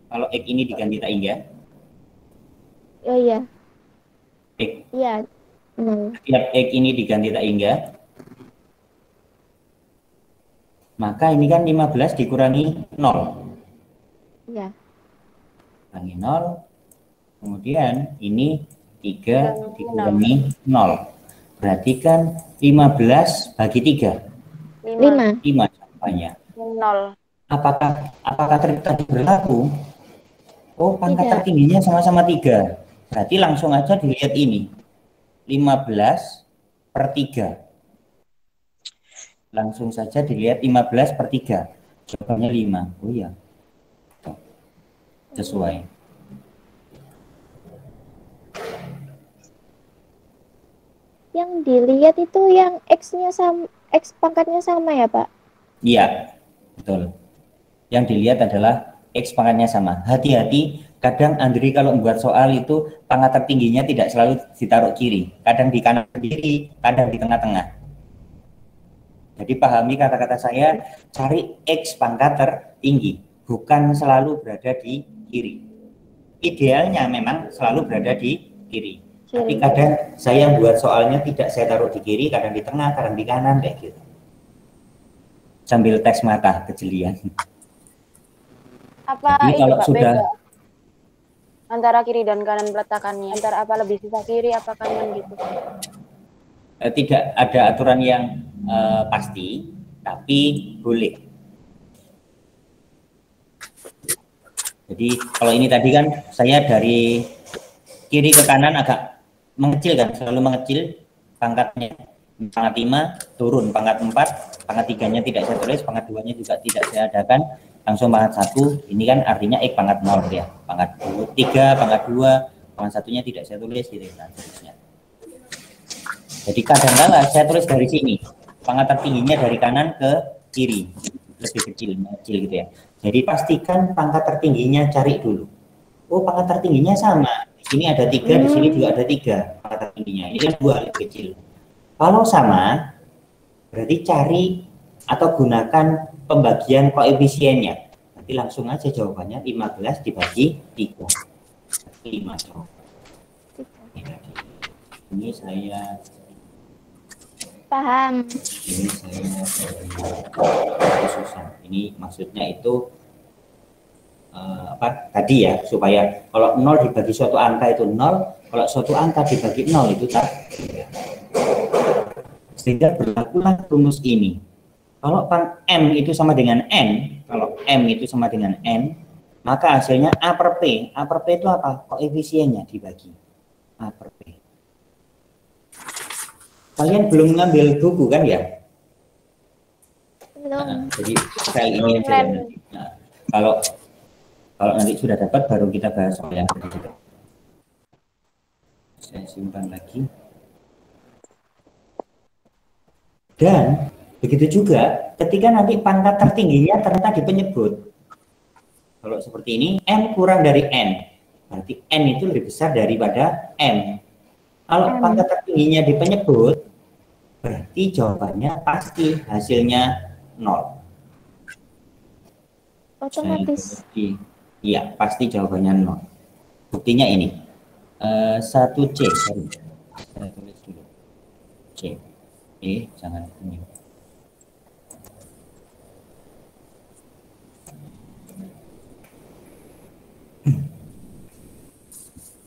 kalau X ini diganti tak hingga. Oh iya. X. Iya. Setiap X ini diganti tak hingga, maka ini kan 15 dikurangi 0. Iya. Kurangi 0. Kemudian ini 3 dikurangi 0. Berarti kan 15 bagi 3. 5. 5 jawabannya. 0. Apakah tadi berlaku? Oh, pangkat Tidak. tertingginya sama-sama 3. Berarti langsung aja dilihat ini. 15 per 3. Langsung saja dilihat 15 per 3. Jawabannya 5. Oh iya. Sesuai. Yang dilihat itu yang X-nya sama, X pangkatnya sama ya, Pak? Iya, betul. Yang dilihat adalah X pangkatnya sama. Hati-hati, kadang Andri kalau membuat soal itu pangkat tertingginya tidak selalu ditaruh kiri. Kadang di kanan kiri, kadang di tengah-tengah. Jadi pahami kata-kata saya, cari X pangkat tertinggi, bukan selalu berada di kiri. Idealnya memang selalu berada di kiri. Tapi kadang saya buat soalnya tidak saya taruh di kiri, kadang di tengah, kadang di kanan, kayak gitu. Sambil tes mata kejelian. Apa Jadi ini kalau Pak, sudah beda antara kiri dan kanan peletakannya? Antara apa lebih susah kiri apa kanan gitu? Tidak ada aturan yang pasti, tapi boleh. Jadi kalau ini tadi kan saya dari kiri ke kanan agak mengecil kan, selalu mengecil pangkatnya. Pangkat 5 turun, pangkat 4, pangkat 3-nya tidak saya tulis, pangkat 2-nya juga tidak saya adakan, langsung pangkat 1, ini kan artinya X pangkat 0 ya. Pangkat 3, pangkat 2, pangkat 1-nya tidak saya tulis gitu kan. Jadi kadang-kala saya tulis dari sini, pangkat tertingginya dari kanan ke kiri, lebih kecil, mengecil gitu ya. Jadi pastikan pangkat tertingginya cari dulu. Oh, pangkat tertingginya sama. Di sini ada 3, di sini juga ada 3 pangkat tertingginya. Ini kan 2 lebih kecil. Kalau sama, berarti cari atau gunakan pembagian koefisiennya. Nanti langsung aja jawabannya 15 dibagi 3. 5 jawaban. Ini saya paham. Ini saya susah. Ini maksudnya itu tadi ya, supaya kalau 0 dibagi suatu angka itu 0, kalau suatu angka dibagi 0 itu tak. Sehingga berlakulah rumus ini. Kalau M itu sama dengan N, maka hasilnya A per P. A per P itu apa? Koefisiennya dibagi A per P. Kalian belum ngambil buku kan ya? Belum. Jadi file ini aja. Nah, kalau nanti sudah dapat baru kita bahas soal yang berikutnya. Saya simpan lagi. Dan begitu juga ketika nanti pangkat tertingginya ternyata di penyebut. Kalau seperti ini, M kurang dari N. Berarti N itu lebih besar daripada M. Kalau pangkat tertingginya di penyebut, berarti jawabannya pasti hasilnya 0. Otomatis. Iya, pasti jawabannya 0. Buktinya ini. 1C. Saya tulis dulu. C. Jangan ini.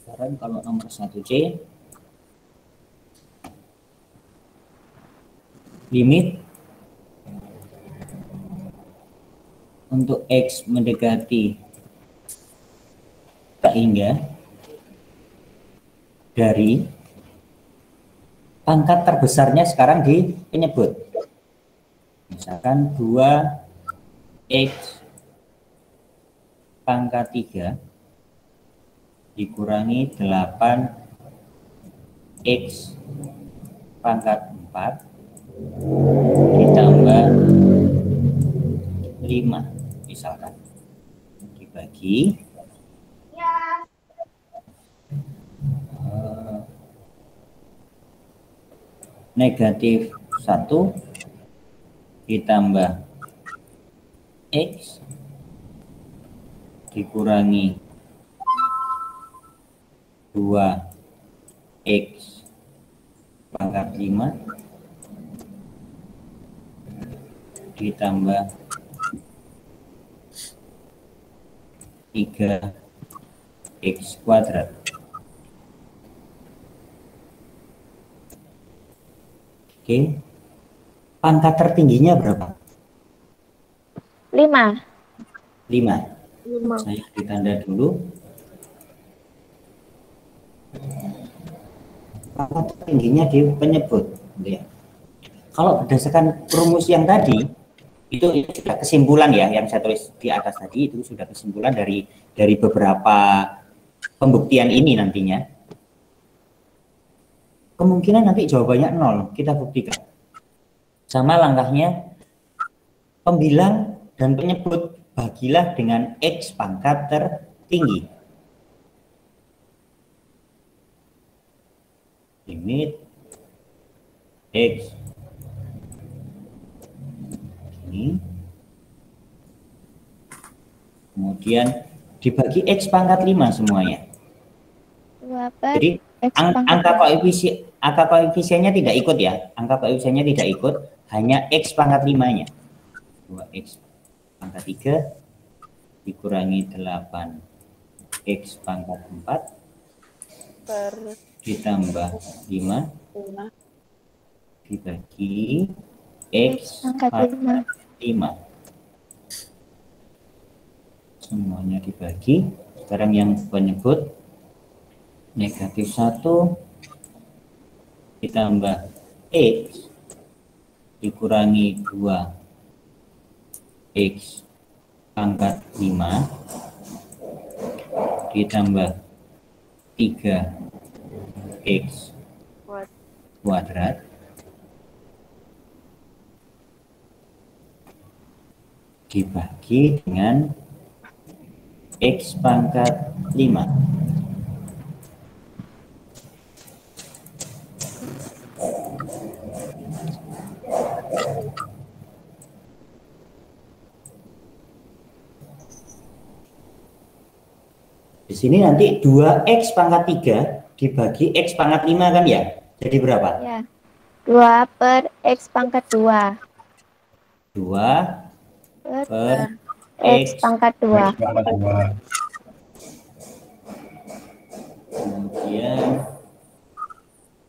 Sekarang kalau nomor 1C, limit untuk X mendekati tak hingga dari pangkat terbesarnya sekarang di penyebut. Misalkan 2x pangkat 3 dikurangi 8x pangkat 4 ditambah 5 misalkan dibagi negatif 1 ditambah x dikurangi 2x pangkat 5 ditambah 3x kuadrat. Oke, pangkat tertingginya berapa? 5. 5. Saya ditanda dulu. Pangkat tertingginya di penyebut. Ya. Kalau berdasarkan rumus yang tadi, itu sudah kesimpulan ya, yang saya tulis di atas tadi itu sudah kesimpulan dari beberapa pembuktian ini nantinya. Kemungkinan nanti jawabannya 0, kita buktikan. Sama langkahnya, pembilang dan penyebut bagilah dengan x pangkat tertinggi. Limit x ini, kemudian dibagi x pangkat 5 semuanya. Jadi angka koefisiennya tidak ikut ya, angka koefisiennya tidak ikut, hanya x pangkat 5-nya. 2x pangkat 3 dikurangi 8x pangkat 4 ditambah 5 dibagi x pangkat 5. Semuanya dibagi. Sekarang yang penyebut negatif 1 ditambah x dikurangi 2x pangkat 5 ditambah 3x kuadrat dibagi dengan x pangkat 5. Di sini nanti 2x pangkat 3 dibagi x pangkat 5 kan ya? Jadi berapa? Ya. 2 per x pangkat 2. 2 per x pangkat 2. Kemudian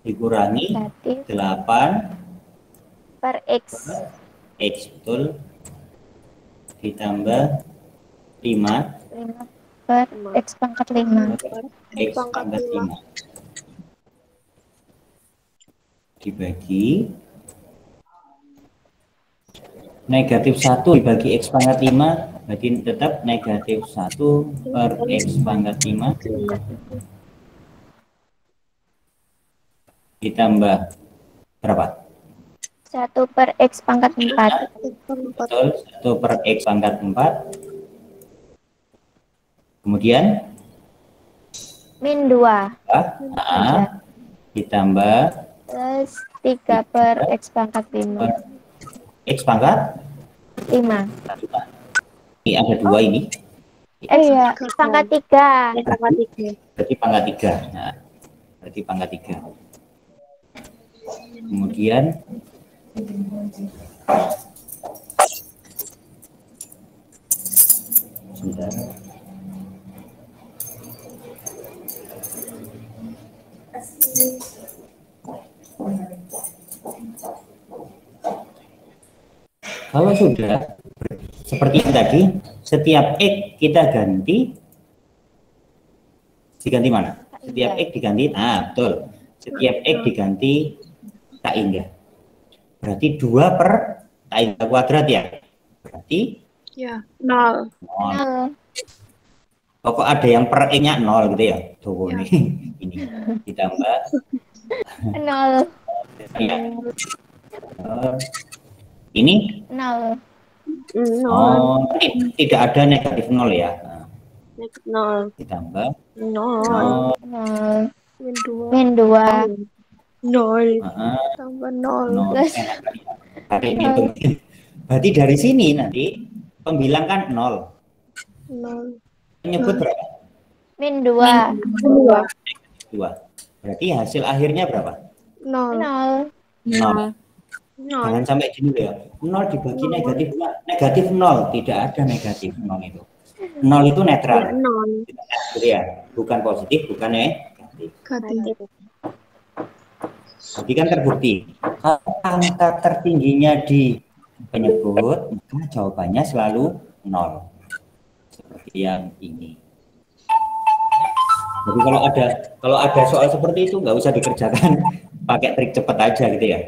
dikurangi Negatif 8 per x. X betul, ditambah 5 Per x pangkat 5. X pangkat 5 dibagi negatif 1 dibagi x pangkat 5 berarti tetap negatif 1 per x pangkat 5 ditambah berapa? 1 per x pangkat 4. Betul, 1 per x pangkat 4. Kemudian Min 2. Ditambah Plus 3 per x pangkat 5. X pangkat 5. Ini ada 2 ini. Iya, pangkat 3. Berarti pangkat 3. Nah, berarti pangkat 3. Kemudian sebentar. Kalau sudah seperti yang tadi, setiap x kita diganti mana? Setiap x diganti, betul. Setiap x diganti tak hingga. Berarti 2 per tak hingga kuadrat ya. Berarti Ya, 0. 0. Kok ada yang per E-nya 0 gitu ya? Tuh Ya. nih. Ini ditambah 0. ya. Ini 0. oh, tidak ada negatif 0 ya. Nah, 0. ditambah 0. 0. Min 2. 0. Heeh. Tambah 0. 0. Berarti dari sini nanti pembilang kan 0. 0. Menyebut berapa? Min 2. 2. Berarti hasil akhirnya berapa? 0. 0. 0. Jangan sampai gini ya. 0 dibagi negatif 0. Tidak ada negatif 0 itu. 0 itu netral. 0. Gitu ya. Bukan positif, bukan negatif. Jadi kan terbukti. Kalau angka tertingginya di penyebut, maka jawabannya selalu 0. Seperti yang ini. Jadi kalau ada soal seperti itu nggak usah dikerjakan, pakai trik cepat aja gitu ya.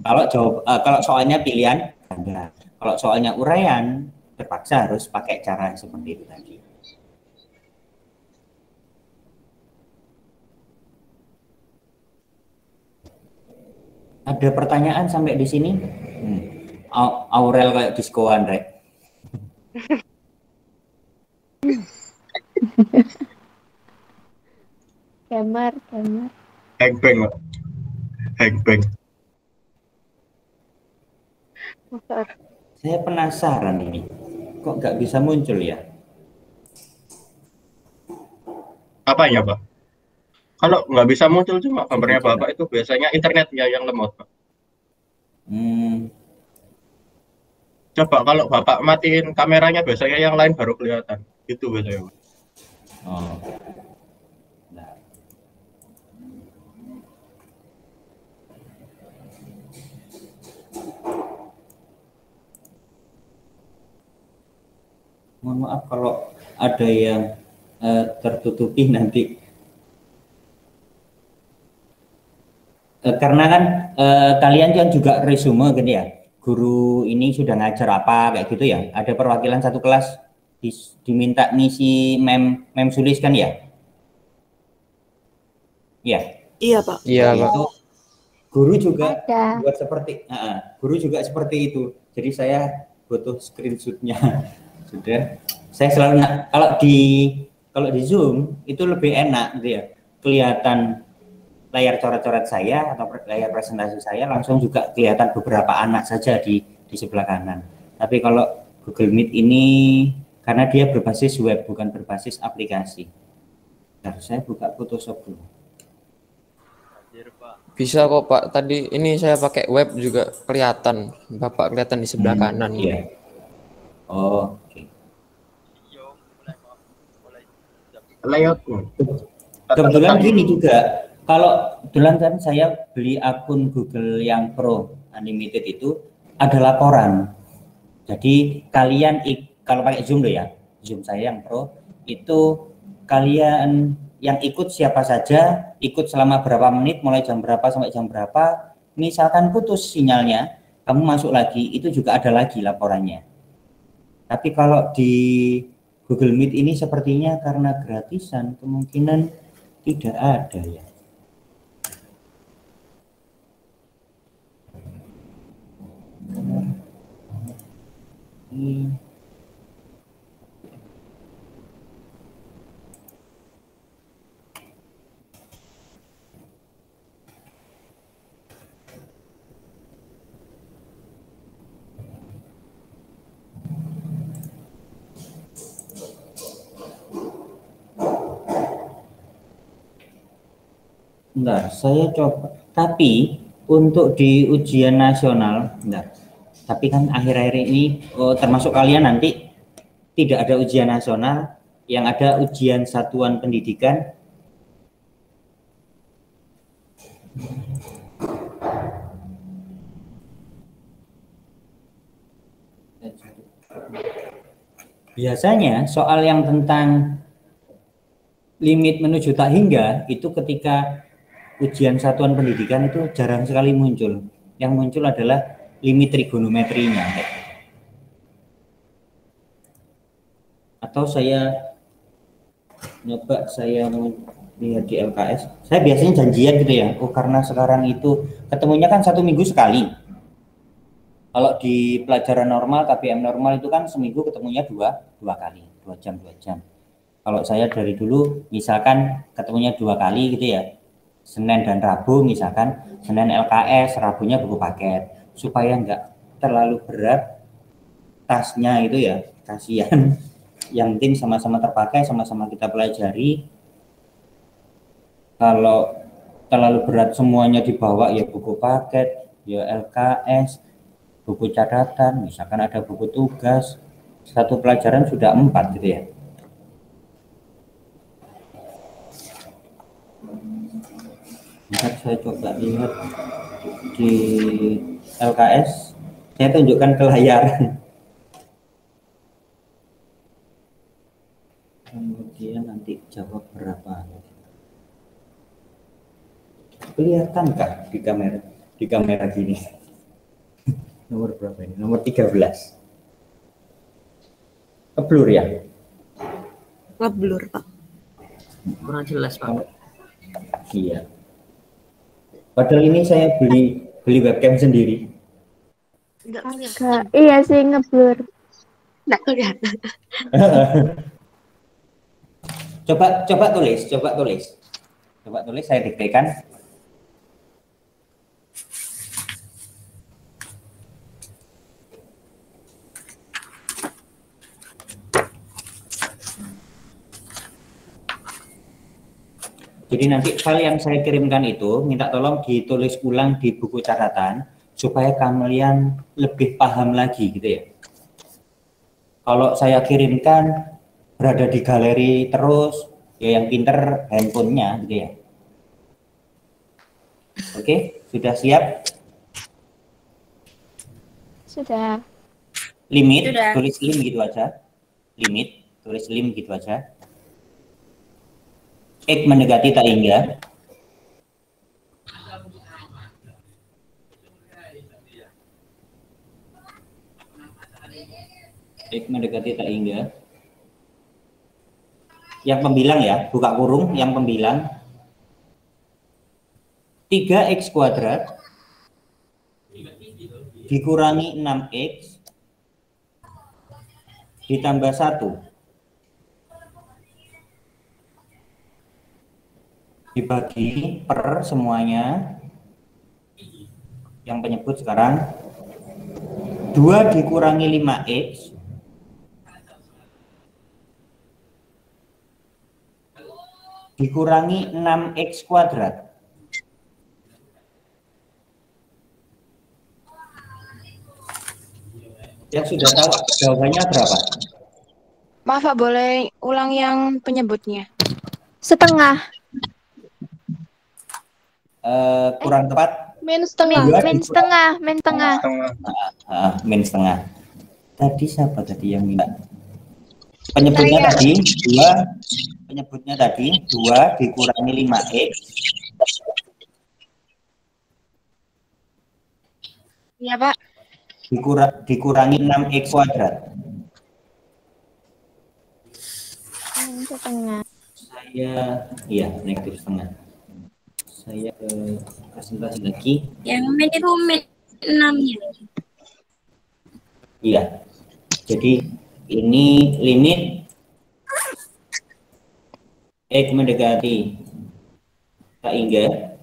Kalau soalnya pilihan ganda, kalau soalnya uraian terpaksa harus pakai cara seperti itu tadi. Ada pertanyaan sampai di sini? Aurel kayak diskoan, Rek. Gamer. Hangbang, Pak. Hangbang. Saya penasaran ini, kok nggak bisa muncul ya? Apanya, Pak? Kalau nggak bisa muncul cuma gambarnya Bapak itu biasanya internetnya yang lemot, Pak. Coba kalau Bapak matiin kameranya biasanya yang lain baru kelihatan. Itu biasanya, Pak. Oh. Nah. Mohon maaf kalau ada yang tertutupi nanti. Karena kan kalian kan juga resume gitu ya. Guru ini sudah ngajar apa kayak gitu ya. Ada perwakilan satu kelas diminta ngisi mem sulis kan ya? Iya. Iya, Pak. Iya, Pak. Itu guru juga Ada. buat guru juga seperti itu. Jadi saya butuh screenshotnya. Sudah. Saya selalu kalau di Zoom itu lebih enak gitu ya. Kelihatan layar coret-coret saya atau layar presentasi saya, langsung juga kelihatan beberapa anak saja di sebelah kanan. Tapi kalau Google Meet ini karena dia berbasis web bukan berbasis aplikasi. Nah, saya buka Photoshop dulu. Bisa kok, Pak. Tadi ini saya pakai web juga kelihatan. Bapak kelihatan di sebelah kanan. Iya. Oh, oke. Layoutnya. Kebetulan gini juga, kalau kebetulan kan saya beli akun Google yang Pro Unlimited itu ada laporan. Jadi kalian kalau pakai Zoom loh ya, Zoom saya yang Pro itu kalian yang ikut siapa saja, ikut selama berapa menit, mulai jam berapa sampai jam berapa. Misalkan putus sinyalnya, kamu masuk lagi, itu juga ada lagi laporannya. Tapi kalau di Google Meet ini sepertinya karena gratisan, kemungkinan tidak ada ya. Bentar, saya coba. Tapi untuk di ujian nasional, bentar. Tapi kan akhir-akhir ini termasuk kalian nanti tidak ada ujian nasional, yang ada ujian satuan pendidikan. Biasanya soal yang tentang limit menuju tak hingga itu ketika ujian satuan pendidikan itu jarang sekali muncul. Yang muncul adalah limit trigonometrinya. Atau saya nyoba saya lihat di LKS. Saya biasanya janjian gitu ya. Oh, karena sekarang itu ketemunya kan 1 minggu sekali. Kalau di pelajaran normal, KBM normal itu kan seminggu ketemunya dua kali, 2 jam. Kalau saya dari dulu misalkan ketemunya 2 kali gitu ya, Senin dan Rabu misalkan, Senin LKS, Rabunya buku paket, supaya enggak terlalu berat tasnya itu ya, kasihan. Yang penting sama-sama terpakai, sama-sama kita pelajari. Kalau terlalu berat semuanya dibawa ya buku paket, ya LKS, buku catatan, misalkan ada buku tugas, satu pelajaran sudah 4 gitu ya. Bentar, saya coba lihat di LKS, saya tunjukkan ke layar. Kemudian nanti jawab berapa. Kelihatan kah di kamera? Di kamera gini. Nomor berapa ini? Nomor 13. Keblur ya? Ngeblur, Pak. Kurang jelas, Pak. Iya. Padahal ini saya beli webcam sendiri. Iya sih ngeblur. Nggak kelihatan. Coba tulis. Coba tulis, saya diktekan. Jadi nanti file yang saya kirimkan itu minta tolong ditulis ulang di buku catatan supaya kalian lebih paham lagi gitu ya. Kalau saya kirimkan berada di galeri terus, ya yang pinter handphonenya gitu ya. Oke, sudah siap? Sudah. Limit, Sudah. tulis lim gitu aja. Limit, tulis lim gitu aja. X mendekati tak hingga. X mendekati tak hingga. Yang pembilang ya, buka kurung, yang pembilang. 3x kuadrat dikurangi 6x ditambah 1 dibagi per semuanya, yang penyebut sekarang 2 dikurangi 5x dikurangi 6x kuadrat. Yang sudah tahu jawabannya berapa? Maaf Pak, boleh ulang yang penyebutnya? Setengah. Kurang tepat. Min setengah. Min setengah. Min setengah. Tadi siapa tadi yang minta? Penyebutnya tadi 2. Penyebutnya tadi 2 dikurangi 5x. Iya Pak. Dikurangi 6x kuadrat. Setengah. Saya negatif setengah. Saya presentasi lagi. Yang min itu min 6-nya. Iya. Jadi ini limit X mendekati tak hingga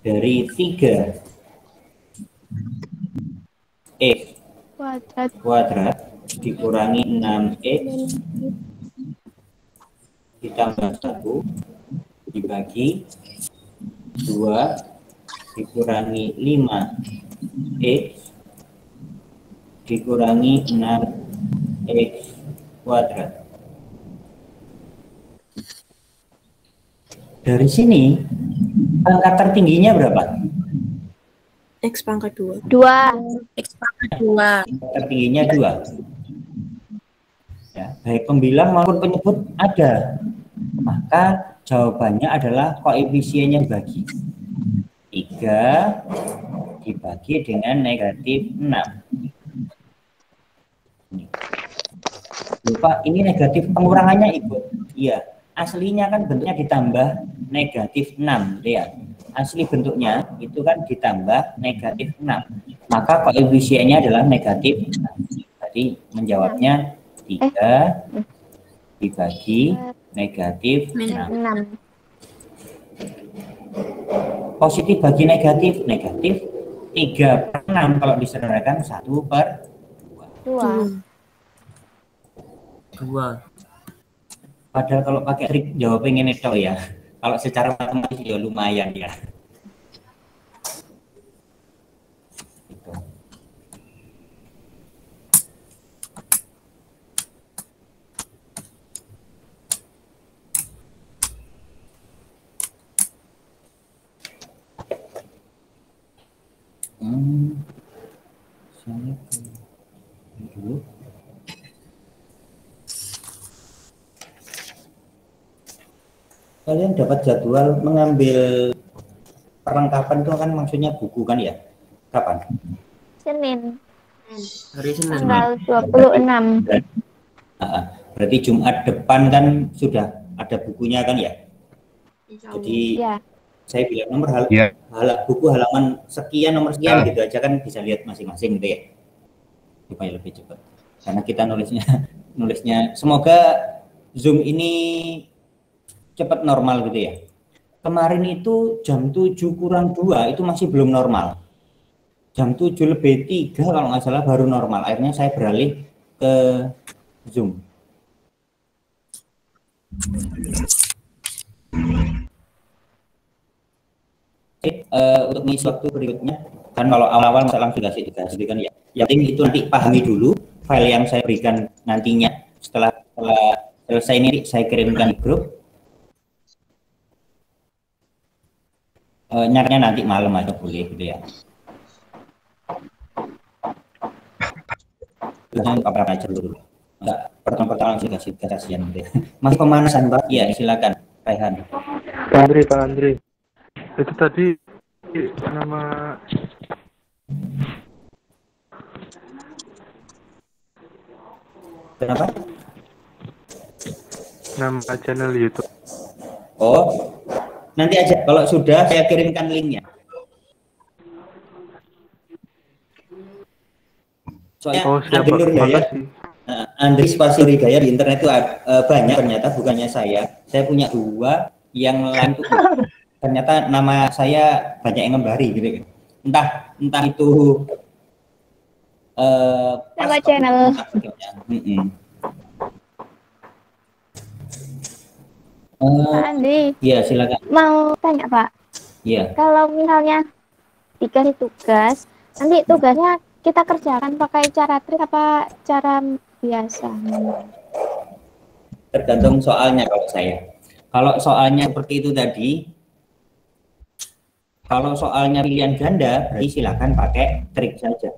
dari 3 X kuadrat dikurangi 6x ditambah 1 dibagi 2 dikurangi 5x dikurangi 6x kuadrat. Dari sini pangkat tertingginya berapa? X pangkat 2. 2. X pangkat 2. Tertingginya 2. Ya, baik pembilang maupun penyebut ada. Maka Jawabannya adalah koefisiennya bagi 3 dibagi dengan negatif 6. Lupa, ini negatif pengurangannya ikut. Iya, aslinya kan bentuknya ditambah negatif 6, ya. Asli bentuknya itu kan ditambah negatif 6. Maka koefisiennya adalah negatif 6. Jadi menjawabnya 3 dibagi negatif 6. Positif bagi negatif, 3/6 kalau disaudarakan 1/2. 2. Padahal kalau pakai trik jawabnya ini toh ya. Kalau secara matematis ya lumayan ya. Gitu. Saya dulu. Kalian dapat jadwal mengambil perlengkapan itu kan maksudnya buku kan ya? Kapan? Senin. Hari Senin. Tanggal 26. Berarti Jumat depan kan sudah ada bukunya kan ya? Jadi Ya. saya bilang nomor buku halaman sekian nomor sekian gitu aja kan bisa lihat masing-masing gitu ya. Supaya lebih cepat. Karena kita nulisnya semoga Zoom ini cepat normal gitu ya. Kemarin itu jam 7:02 itu masih belum normal. Jam 7:03 kalau nggak salah baru normal. Akhirnya saya beralih ke Zoom. Untuk mengisi waktu berikutnya, kan kalau awal-awal saya langsung dikasih kan ya. Yang penting itu nanti pahami dulu file yang saya berikan nantinya. Setelah selesai ini saya kirimkan di grup. Nyarinya nanti malam aja boleh gitu ya. Jangan kabar aja dulu. Enggak, pertama-tama langsung kasih kasihan gitu ya. Masih pemanasan Pak? Iya, silakan. Raihan. Pak Andri. Itu tadi nama Kenapa? Nama channel YouTube. Oh, nanti aja kalau sudah saya kirimkan linknya. Soalnya Andri Nurjaya, Andri Spasi Nurjaya di internet itu banyak ternyata, bukannya saya. Saya punya 2 yang lain tuh ternyata nama saya banyak yang ngembari gitu kan. Entah itu Nama channel. Pak Andri. Iya, silakan. Mau tanya, Pak. Iya. Kalau misalnya dikasih tugas, nanti tugasnya kita kerjakan pakai cara trik apa cara biasa? Tergantung soalnya kalau saya. Kalau soalnya seperti itu tadi, kalau soalnya pilihan ganda, berarti silakan pakai trik saja.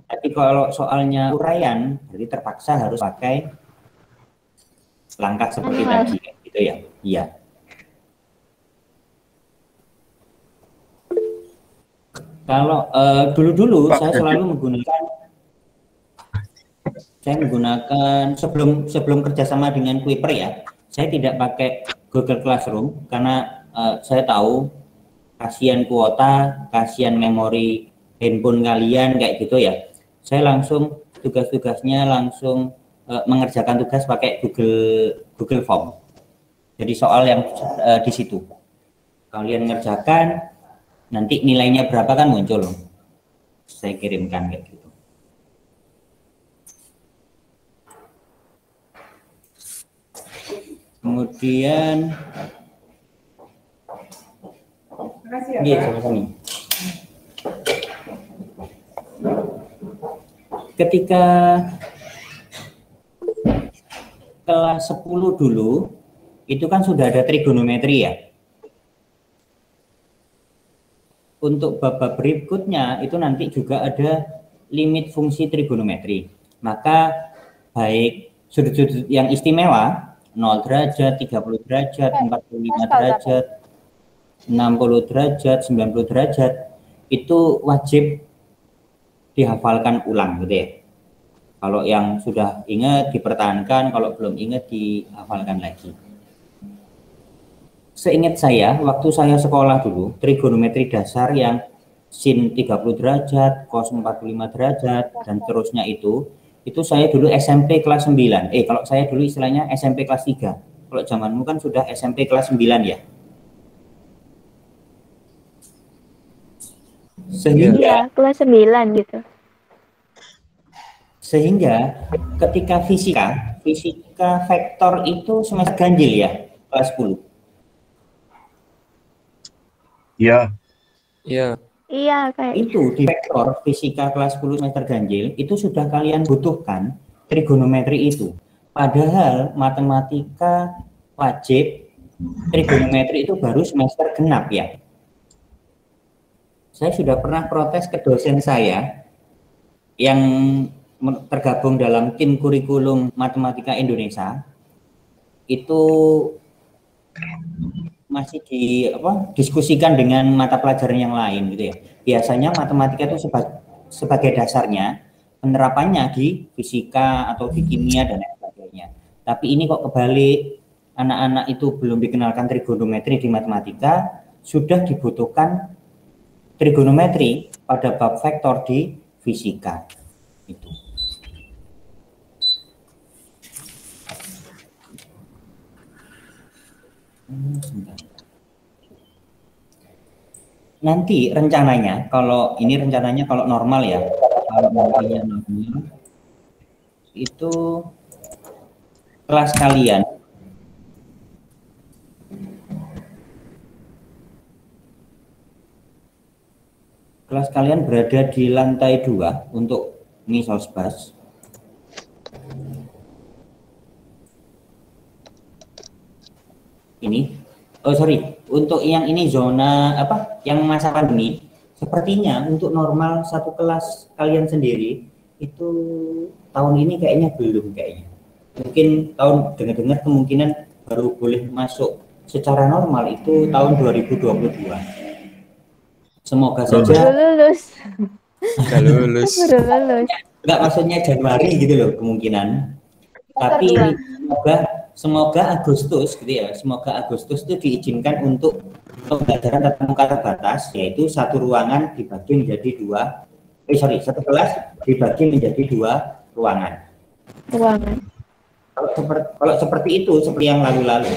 Tapi kalau soalnya uraian, berarti terpaksa harus pakai langkah seperti tadi, gitu ya. Iya. Kalau dulu-dulu saya selalu menggunakan sebelum kerjasama dengan Kuiper ya, saya tidak pakai Google Classroom karena saya tahu kasihan kuota, kasihan memori handphone kalian kayak gitu ya. Saya langsung tugas-tugasnya langsung mengerjakan tugas pakai Google Form. Jadi soal yang di situ kalian ngerjakan, nanti nilainya berapa kan muncul, saya kirimkan kayak gitu. Kemudian iya, sama-sama. Ketika kelas 10 dulu itu kan sudah ada trigonometri ya. Untuk bab berikutnya itu nanti juga ada limit fungsi trigonometri. Maka baik sudut-sudut yang istimewa 0 derajat, 30 derajat, 45 derajat, 60 derajat, 90 derajat, itu wajib dihafalkan ulang gitu ya. Kalau yang sudah ingat dipertahankan, kalau belum ingat dihafalkan lagi. Seingat saya, waktu saya sekolah dulu, trigonometri dasar yang sin 30 derajat, cos 45 derajat, dan terusnya itu saya dulu SMP kelas 9. Kalau saya dulu istilahnya SMP kelas 3. Kalau zamanmu kan sudah SMP kelas 9 ya. Sehingga kelas 9 gitu. Sehingga ketika fisika vektor itu semester ganjil ya, kelas 10. Iya. Iya. Iya, kayak itu di vektor fisika kelas 10 semester ganjil itu sudah kalian butuhkan trigonometri itu. Padahal matematika wajib, trigonometri itu baru semester genap ya. Saya sudah pernah protes ke dosen saya yang tergabung dalam tim kurikulum matematika Indonesia, itu masih diskusikan dengan mata pelajaran yang lain gitu ya. Biasanya matematika itu sebagai dasarnya, penerapannya di fisika atau di kimia dan lain sebagainya. Tapi ini kok kebalik, anak-anak itu belum dikenalkan trigonometri di matematika, sudah dibutuhkan trigonometri pada bab vektor di fisika. Itu. Nanti rencananya kalau normal ya, kalau nantinya normal itu kelas kalian berada di lantai 2 untuk Misosbas. Ini, untuk yang ini zona yang masa pandemi, sepertinya untuk normal satu kelas kalian sendiri itu tahun ini kayaknya belum kayaknya. Mungkin dengar-dengar kemungkinan baru boleh masuk secara normal itu tahun 2022. Semoga saja lulus. Enggak, maksudnya Januari gitu loh kemungkinan. Tapi semoga Agustus gitu ya, semoga Agustus itu diizinkan untuk pembelajaran tatap muka terbatas, yaitu satu ruangan dibagi menjadi satu kelas dibagi menjadi 2 ruangan. Kalau seperti itu, seperti yang lalu-lalu.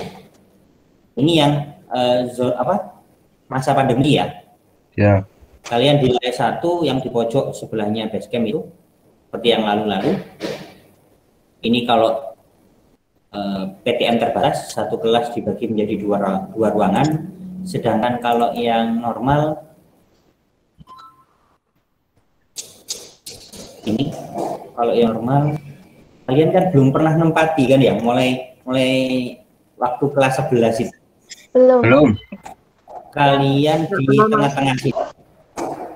Ini yang masa pandemi ya. Ya. Kalian di lantai 1 yang di pojok sebelahnya basecamp itu seperti yang lalu-lalu. Ini kalau PTM terbatas, satu kelas dibagi menjadi dua ruangan. Sedangkan kalau yang normal ini, kalau yang normal kalian kan belum pernah nempati kan ya, mulai waktu kelas 11 itu. Belum. Kalian di tengah-tengah sih,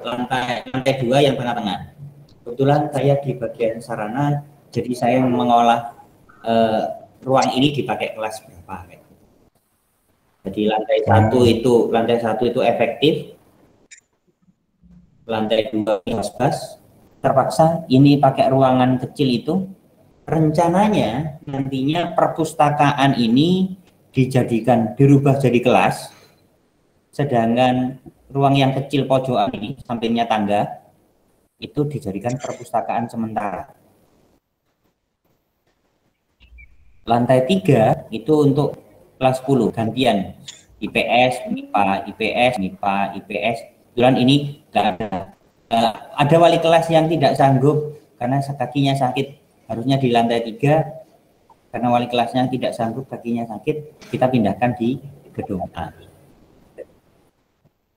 lantai 2 yang tengah-tengah. Kebetulan saya di bagian sarana, jadi saya mengolah ruang ini dipakai kelas berapa. Jadi lantai 1 itu efektif, lantai 2 Misosbas. Terpaksa ini pakai ruangan kecil itu. Rencananya nantinya perpustakaan ini dirubah jadi kelas, sedangkan ruang yang kecil pojokan ini sampingnya tangga itu dijadikan perpustakaan sementara. Lantai 3 itu untuk kelas 10 gantian IPS, MIPA, IPS, MIPA, IPS. Kebetulan ini nggak ada. Ada wali kelas yang tidak sanggup karena kakinya sakit, harusnya di lantai 3. Karena wali kelasnya tidak sanggup, kakinya sakit, kita pindahkan di gedung A.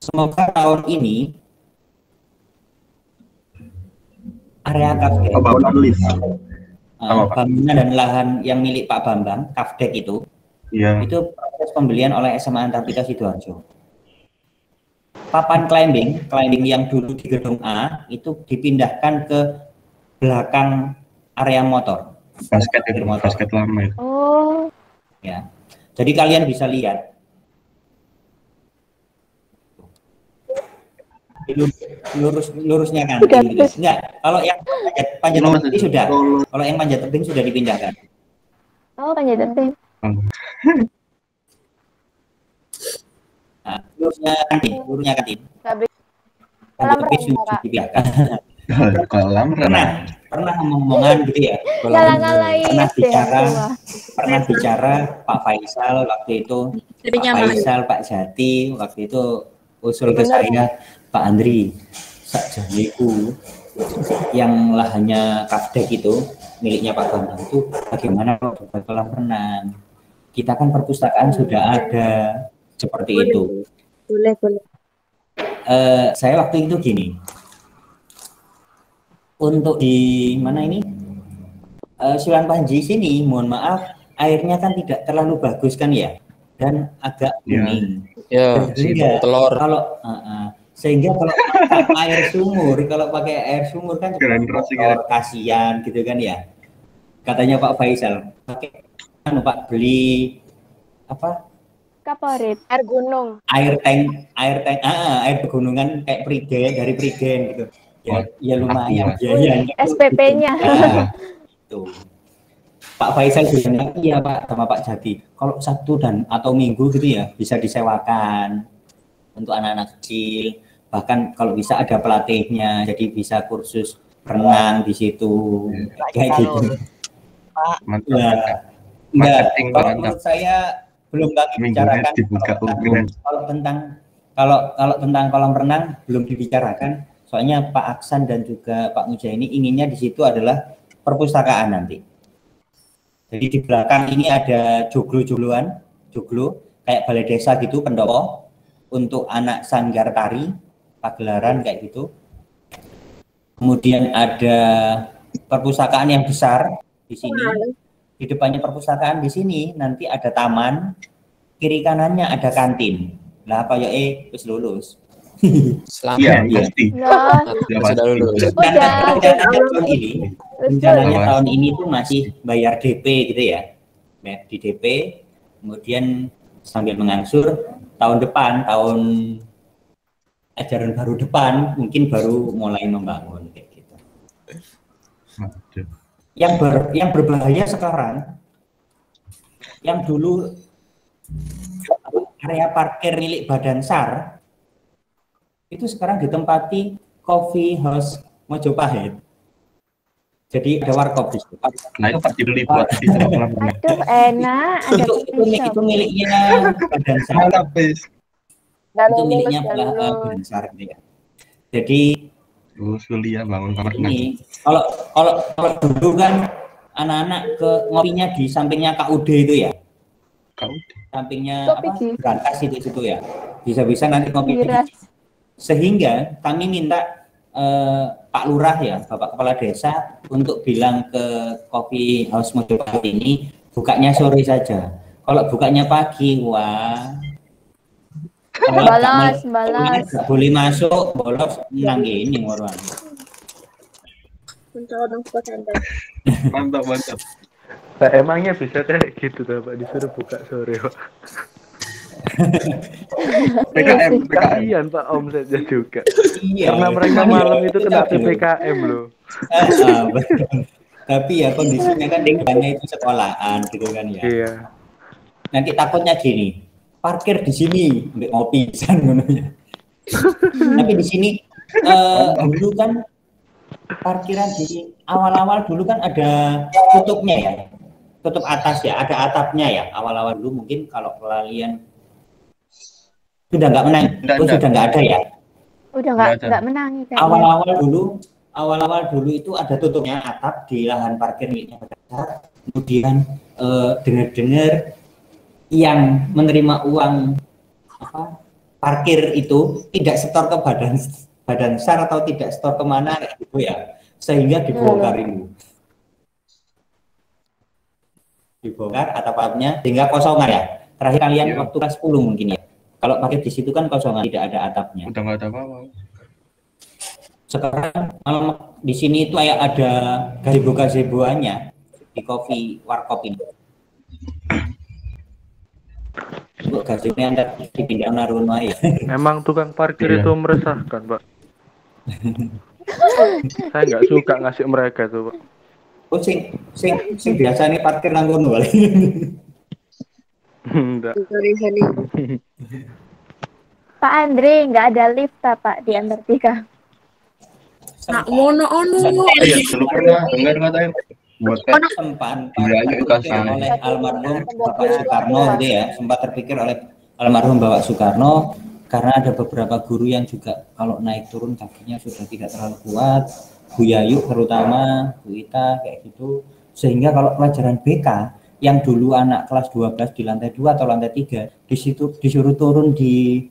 Semoga tahun ini area Kafdek, bangunan dan lahan yang milik Pak Bambang, Kafdek itu proses pembelian oleh SMA Antartika Sidoarjo. Papan climbing yang dulu di gedung A itu dipindahkan ke belakang area motor. Basket lama. Ya. Jadi kalian bisa lihat lurusnya kan gitu. Enggak, kalau yang panjat tebing sudah. Kalau yang panjat tebing sudah dipindahkan. Oh, panjat tebing. Nah, lurusnya kantin. Kolam Panjat tebing renang, sudah Kak. dipindahkan. Kolam renang. Pernah ngomong-ngomongan gitu ya. Pernah bicara Pak Faisal waktu itu, Pak Faisal, Pak Jati waktu itu usul ke saya, Pak Andri, sakjaniku yang lahannya Kafdek itu miliknya Pak Bambang itu bagaimana kalau buat kolam renang? Kita kan perpustakaan sudah ada seperti itu. Boleh. Saya waktu itu gini. Untuk di mana ini Sulan Panji sini, mohon maaf, airnya kan tidak terlalu bagus kan ya, dan agak kuning. Ya, telur. Sehingga kalau pakai air sumur kan kasihan gitu kan ya. Katanya Pak Faisal, pakai Pak beli apa? Kaporit, air gunung. Air pegunungan kayak dari Prigen gitu. Ya lumayan biayanya. SPP-nya. Tuh. Pak Faisal bilang iya Pak sama Pak Jati. Kalau Sabtu atau Minggu gitu ya bisa disewakan untuk anak-anak kecil. Bahkan kalau bisa ada pelatihnya, jadi bisa kursus renang di situ. Kayak gitu. Pak. Enggak. Kalau menurut saya belum kami bicarakan kalau tentang kolam renang belum dibicarakan. Soalnya Pak Aksan dan juga Pak Muja ini inginnya di situ adalah perpustakaan nanti. Jadi di belakang ini ada joglo kayak balai desa gitu, pendopo untuk anak sanggar tari, pagelaran kayak gitu. Kemudian ada perpustakaan yang besar di sini. Di depannya perpustakaan di sini nanti ada taman, kiri kanannya ada kantin. Lah kayak wis lulus. Selamat. Iya, pasti. Sudah lulus. Rencananya tahun ini tuh masih bayar DP gitu ya. Di DP, kemudian sambil mengangsur tahun ajaran baru depan mungkin baru mulai membangun kayak gitu. Yang berbahaya sekarang, yang dulu area parkir milik Badan SAR itu sekarang ditempati coffee house Mojopahit. Jadi ada warkop di situ. Nah itu pasti beli buat di kolam renang. Aduh, enak. Itu miliknya Badan SAR. Itu miliknya Badan SAR gitu ya. Jadi kuliah bangun kamar renang. Ini kalau dulu kan anak-anak ke ngopinya di sampingnya KUD itu ya. Sampingnya Berantas itu ya. Bisa-bisa nanti ngopi. Sehingga kami minta Pak Lurah ya, Bapak Kepala Desa untuk bilang ke Coffee House Mojopahit ini bukanya sore saja. Kalau bukanya pagi, wah. Balas. Nggak boleh masuk, bolos nang gini orang. Mantap. Nah, emangnya bisa kayak gitu Pak disuruh buka sore Pak. PKM. Kasihan Pak omsetnya juga. Iya, karena mereka malam itu kena PPKM loh. Tapi ya kondisinya kan depannya itu sekolahan gitu kan ya. Iya. Nanti takutnya gini, parkir di sini untuk ngopi ya. Tapi di sini dulu kan parkiran di awal-awal dulu kan ada tutupnya ya, tutup atas ya, ada atapnya ya. Awal-awal dulu mungkin kalau kalian sudah nggak menang, sudah nggak ada ya. Udah nggak menangi. Awal-awal dulu itu ada tutupnya atap di lahan parkir miliknya Badan. Kemudian dengar-dengar yang menerima uang parkir itu tidak setor ke Badan SAR atau tidak setor kemana gitu ya, sehingga dibongkar itu. Dibongkar atap-atapnya sehingga kosongan ya. Terakhir kalian waktu kelas 10 mungkin ya. Kalau pakai di situ kan kosongan, tidak ada atapnya. Udah nggak ada apa-apa. Sekarang di sini itu kayak ada gazebo-gazeboannya di warkop ini. Untuk gazipnya antar dipindah naruh ya. Emang tukang parkir Iya. itu meresahkan, Pak. Saya nggak suka ngasih mereka tuh, Pak. Oh, sing biasa nih parkir nang kono kali. Enggak. Pak Andre, nggak ada lift Pak di Antartika. Nak mono ono. Iya, dulu pernah dengar katanya buat tes sempat Iya, itu terpikir kasar. oleh almarhum Bapak Soekarno gitu ya, sempat terpikir oleh almarhum Bapak Soekarno karena ada beberapa guru yang juga kalau naik turun kakinya sudah tidak terlalu kuat, Bu Yayu terutama, Bu Ita kayak gitu, sehingga kalau pelajaran BK yang dulu anak kelas 12 di lantai 2 atau lantai 3 di situ disuruh turun di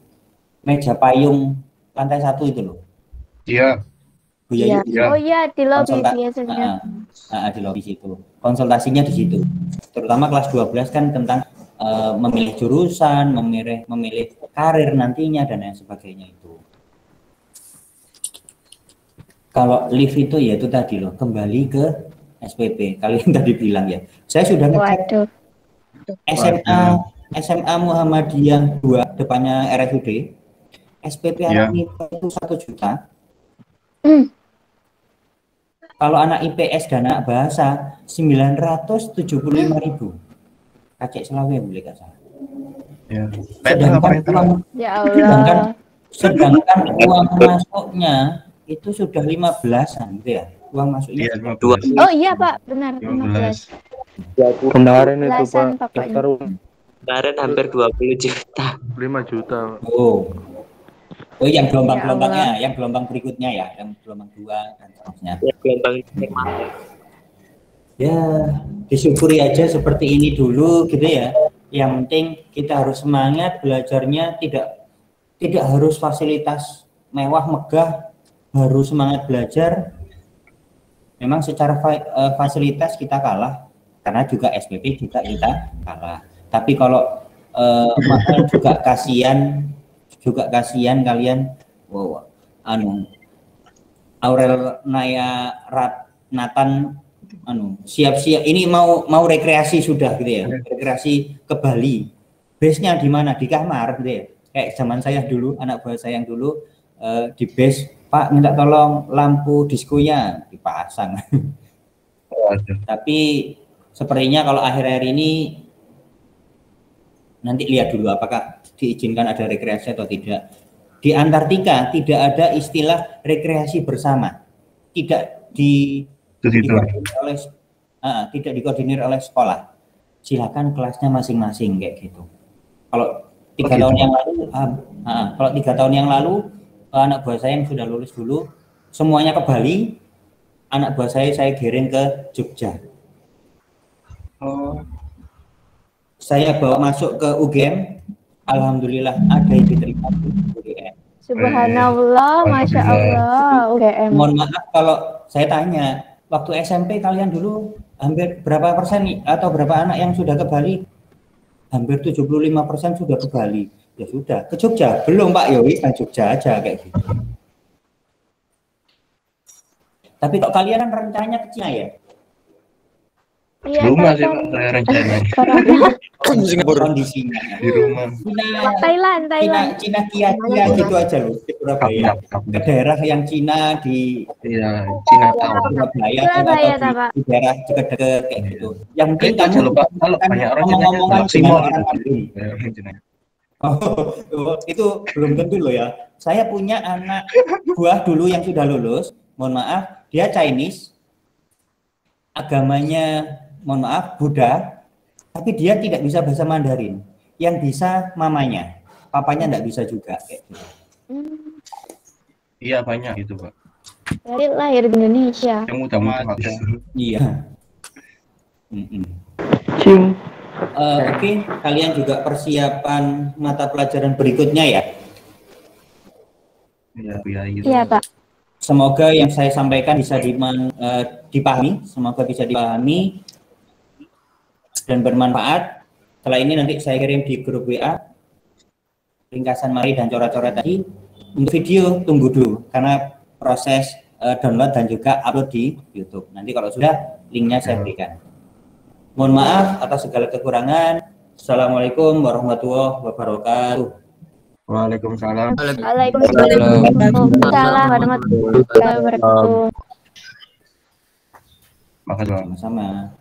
meja payung lantai 1 itu loh. Iya. Bu Yayu Iya. Oh iya, di lobby konsulta- biasanya. di lobby situ. Konsultasinya di situ. Terutama kelas 12 kan tentang memilih jurusan, memilih karir nantinya dan lain sebagainya itu. Kalau lift itu ya itu tadi loh, kembali ke SPP. Kalian tadi bilang ya. Saya sudah ngecek Waduh. SMA Muhammadiyah 2 depannya RSUD. SPP Iya. anak MIPA itu 1 juta. Kalau anak IPS dan anak bahasa 975.000. Kacek Selawe boleh gak salah. Iya. Peter apa Peter? Ya Allah. Sedangkan uang masuknya itu sudah 15-an gitu ya. Uang masuknya Iya, 15. Oh iya Pak, benar 15. 15. Kemarin itu, Belasan Pak, pokoknya. daftar Kemarin hampir 20 juta. 5 juta, Pak. Oh yang Ya gelombang-gelombangnya, yang gelombang berikutnya ya, yang gelombang 2 dan seterusnya. Ya gelombang mahal. Ya, disyukuri aja seperti ini dulu gitu ya. Yang penting kita harus semangat belajarnya, tidak harus fasilitas mewah megah, harus semangat belajar. Memang secara fasilitas kita kalah karena juga SPP juga kita kalah. Tapi kalau mahal juga kasihan kalian. Wow, Aurel Naya Nathan siap-siap ini mau rekreasi sudah gitu ya, rekreasi ke Bali. Base-nya di mana? Di kamar gitu ya. Kayak zaman saya dulu, anak buah saya yang dulu di base, Pak minta tolong lampu diskonya dipasang. Tapi sepertinya kalau akhir-akhir ini nanti lihat dulu apakah diizinkan ada rekreasi atau tidak. Di Antartika tidak ada istilah rekreasi bersama. Tidak dikoordinir oleh sekolah. Silakan kelasnya masing-masing kayak gitu. Kalau 3 tahun yang lalu, kalau 3 tahun yang lalu anak buah saya yang sudah lulus dulu semuanya ke Bali, anak buah saya giring ke Jogja. Saya bawa masuk ke UGM, alhamdulillah ada yang diterima di UGM. Subhanallah, Masya Allah, UGM. Mohon maaf kalau saya tanya, waktu SMP kalian dulu hampir berapa persen nih, atau berapa anak yang sudah ke Bali? Hampir 75% sudah ke Bali. Ya sudah, ke Jogja belum Pak Yowi, ke Jogja aja kayak gitu. Tapi kok kalian kan rencananya ke Cina ya? Iya, Rumah sih kan Pak, saya rencana Kondisinya di rumah. Thailand. Cina kia-kia gitu aja loh di Surabaya. Ke daerah yang Cina di Iya, Cina tahu. Surabaya Surabaya, atau Pak. di daerah dekat-dekat kayak gitu. Yang penting Itu aja kamu loh Pak, kalau kan banyak orang ngomong-ngomongan maksimal dengan orang Bali. Itu belum tentu loh ya. Saya punya anak buah dulu yang sudah lulus, mohon maaf, dia Chinese, agamanya mohon maaf Buddha, tapi dia tidak bisa bahasa Mandarin. Yang bisa mamanya, papanya tidak bisa juga. Iya banyak itu Pak. Dari lahir di Indonesia. Yang mudah-mudah. Iya. Oke, kalian juga persiapan mata pelajaran berikutnya ya. Iya Pak. Semoga yang saya sampaikan bisa dipahami, semoga bisa dipahami dan bermanfaat. Setelah ini nanti saya kirim di grup WA ringkasan materi dan coret-coret tadi. Untuk video tunggu dulu karena proses download dan juga upload di YouTube. Nanti kalau sudah linknya saya berikan. Mohon maaf atas segala kekurangan. Assalamualaikum warahmatullahi wabarakatuh. Waalaikumsalam. Waalaikumsalam warahmatullahi wabarakatuh. Makasih. Sama-sama.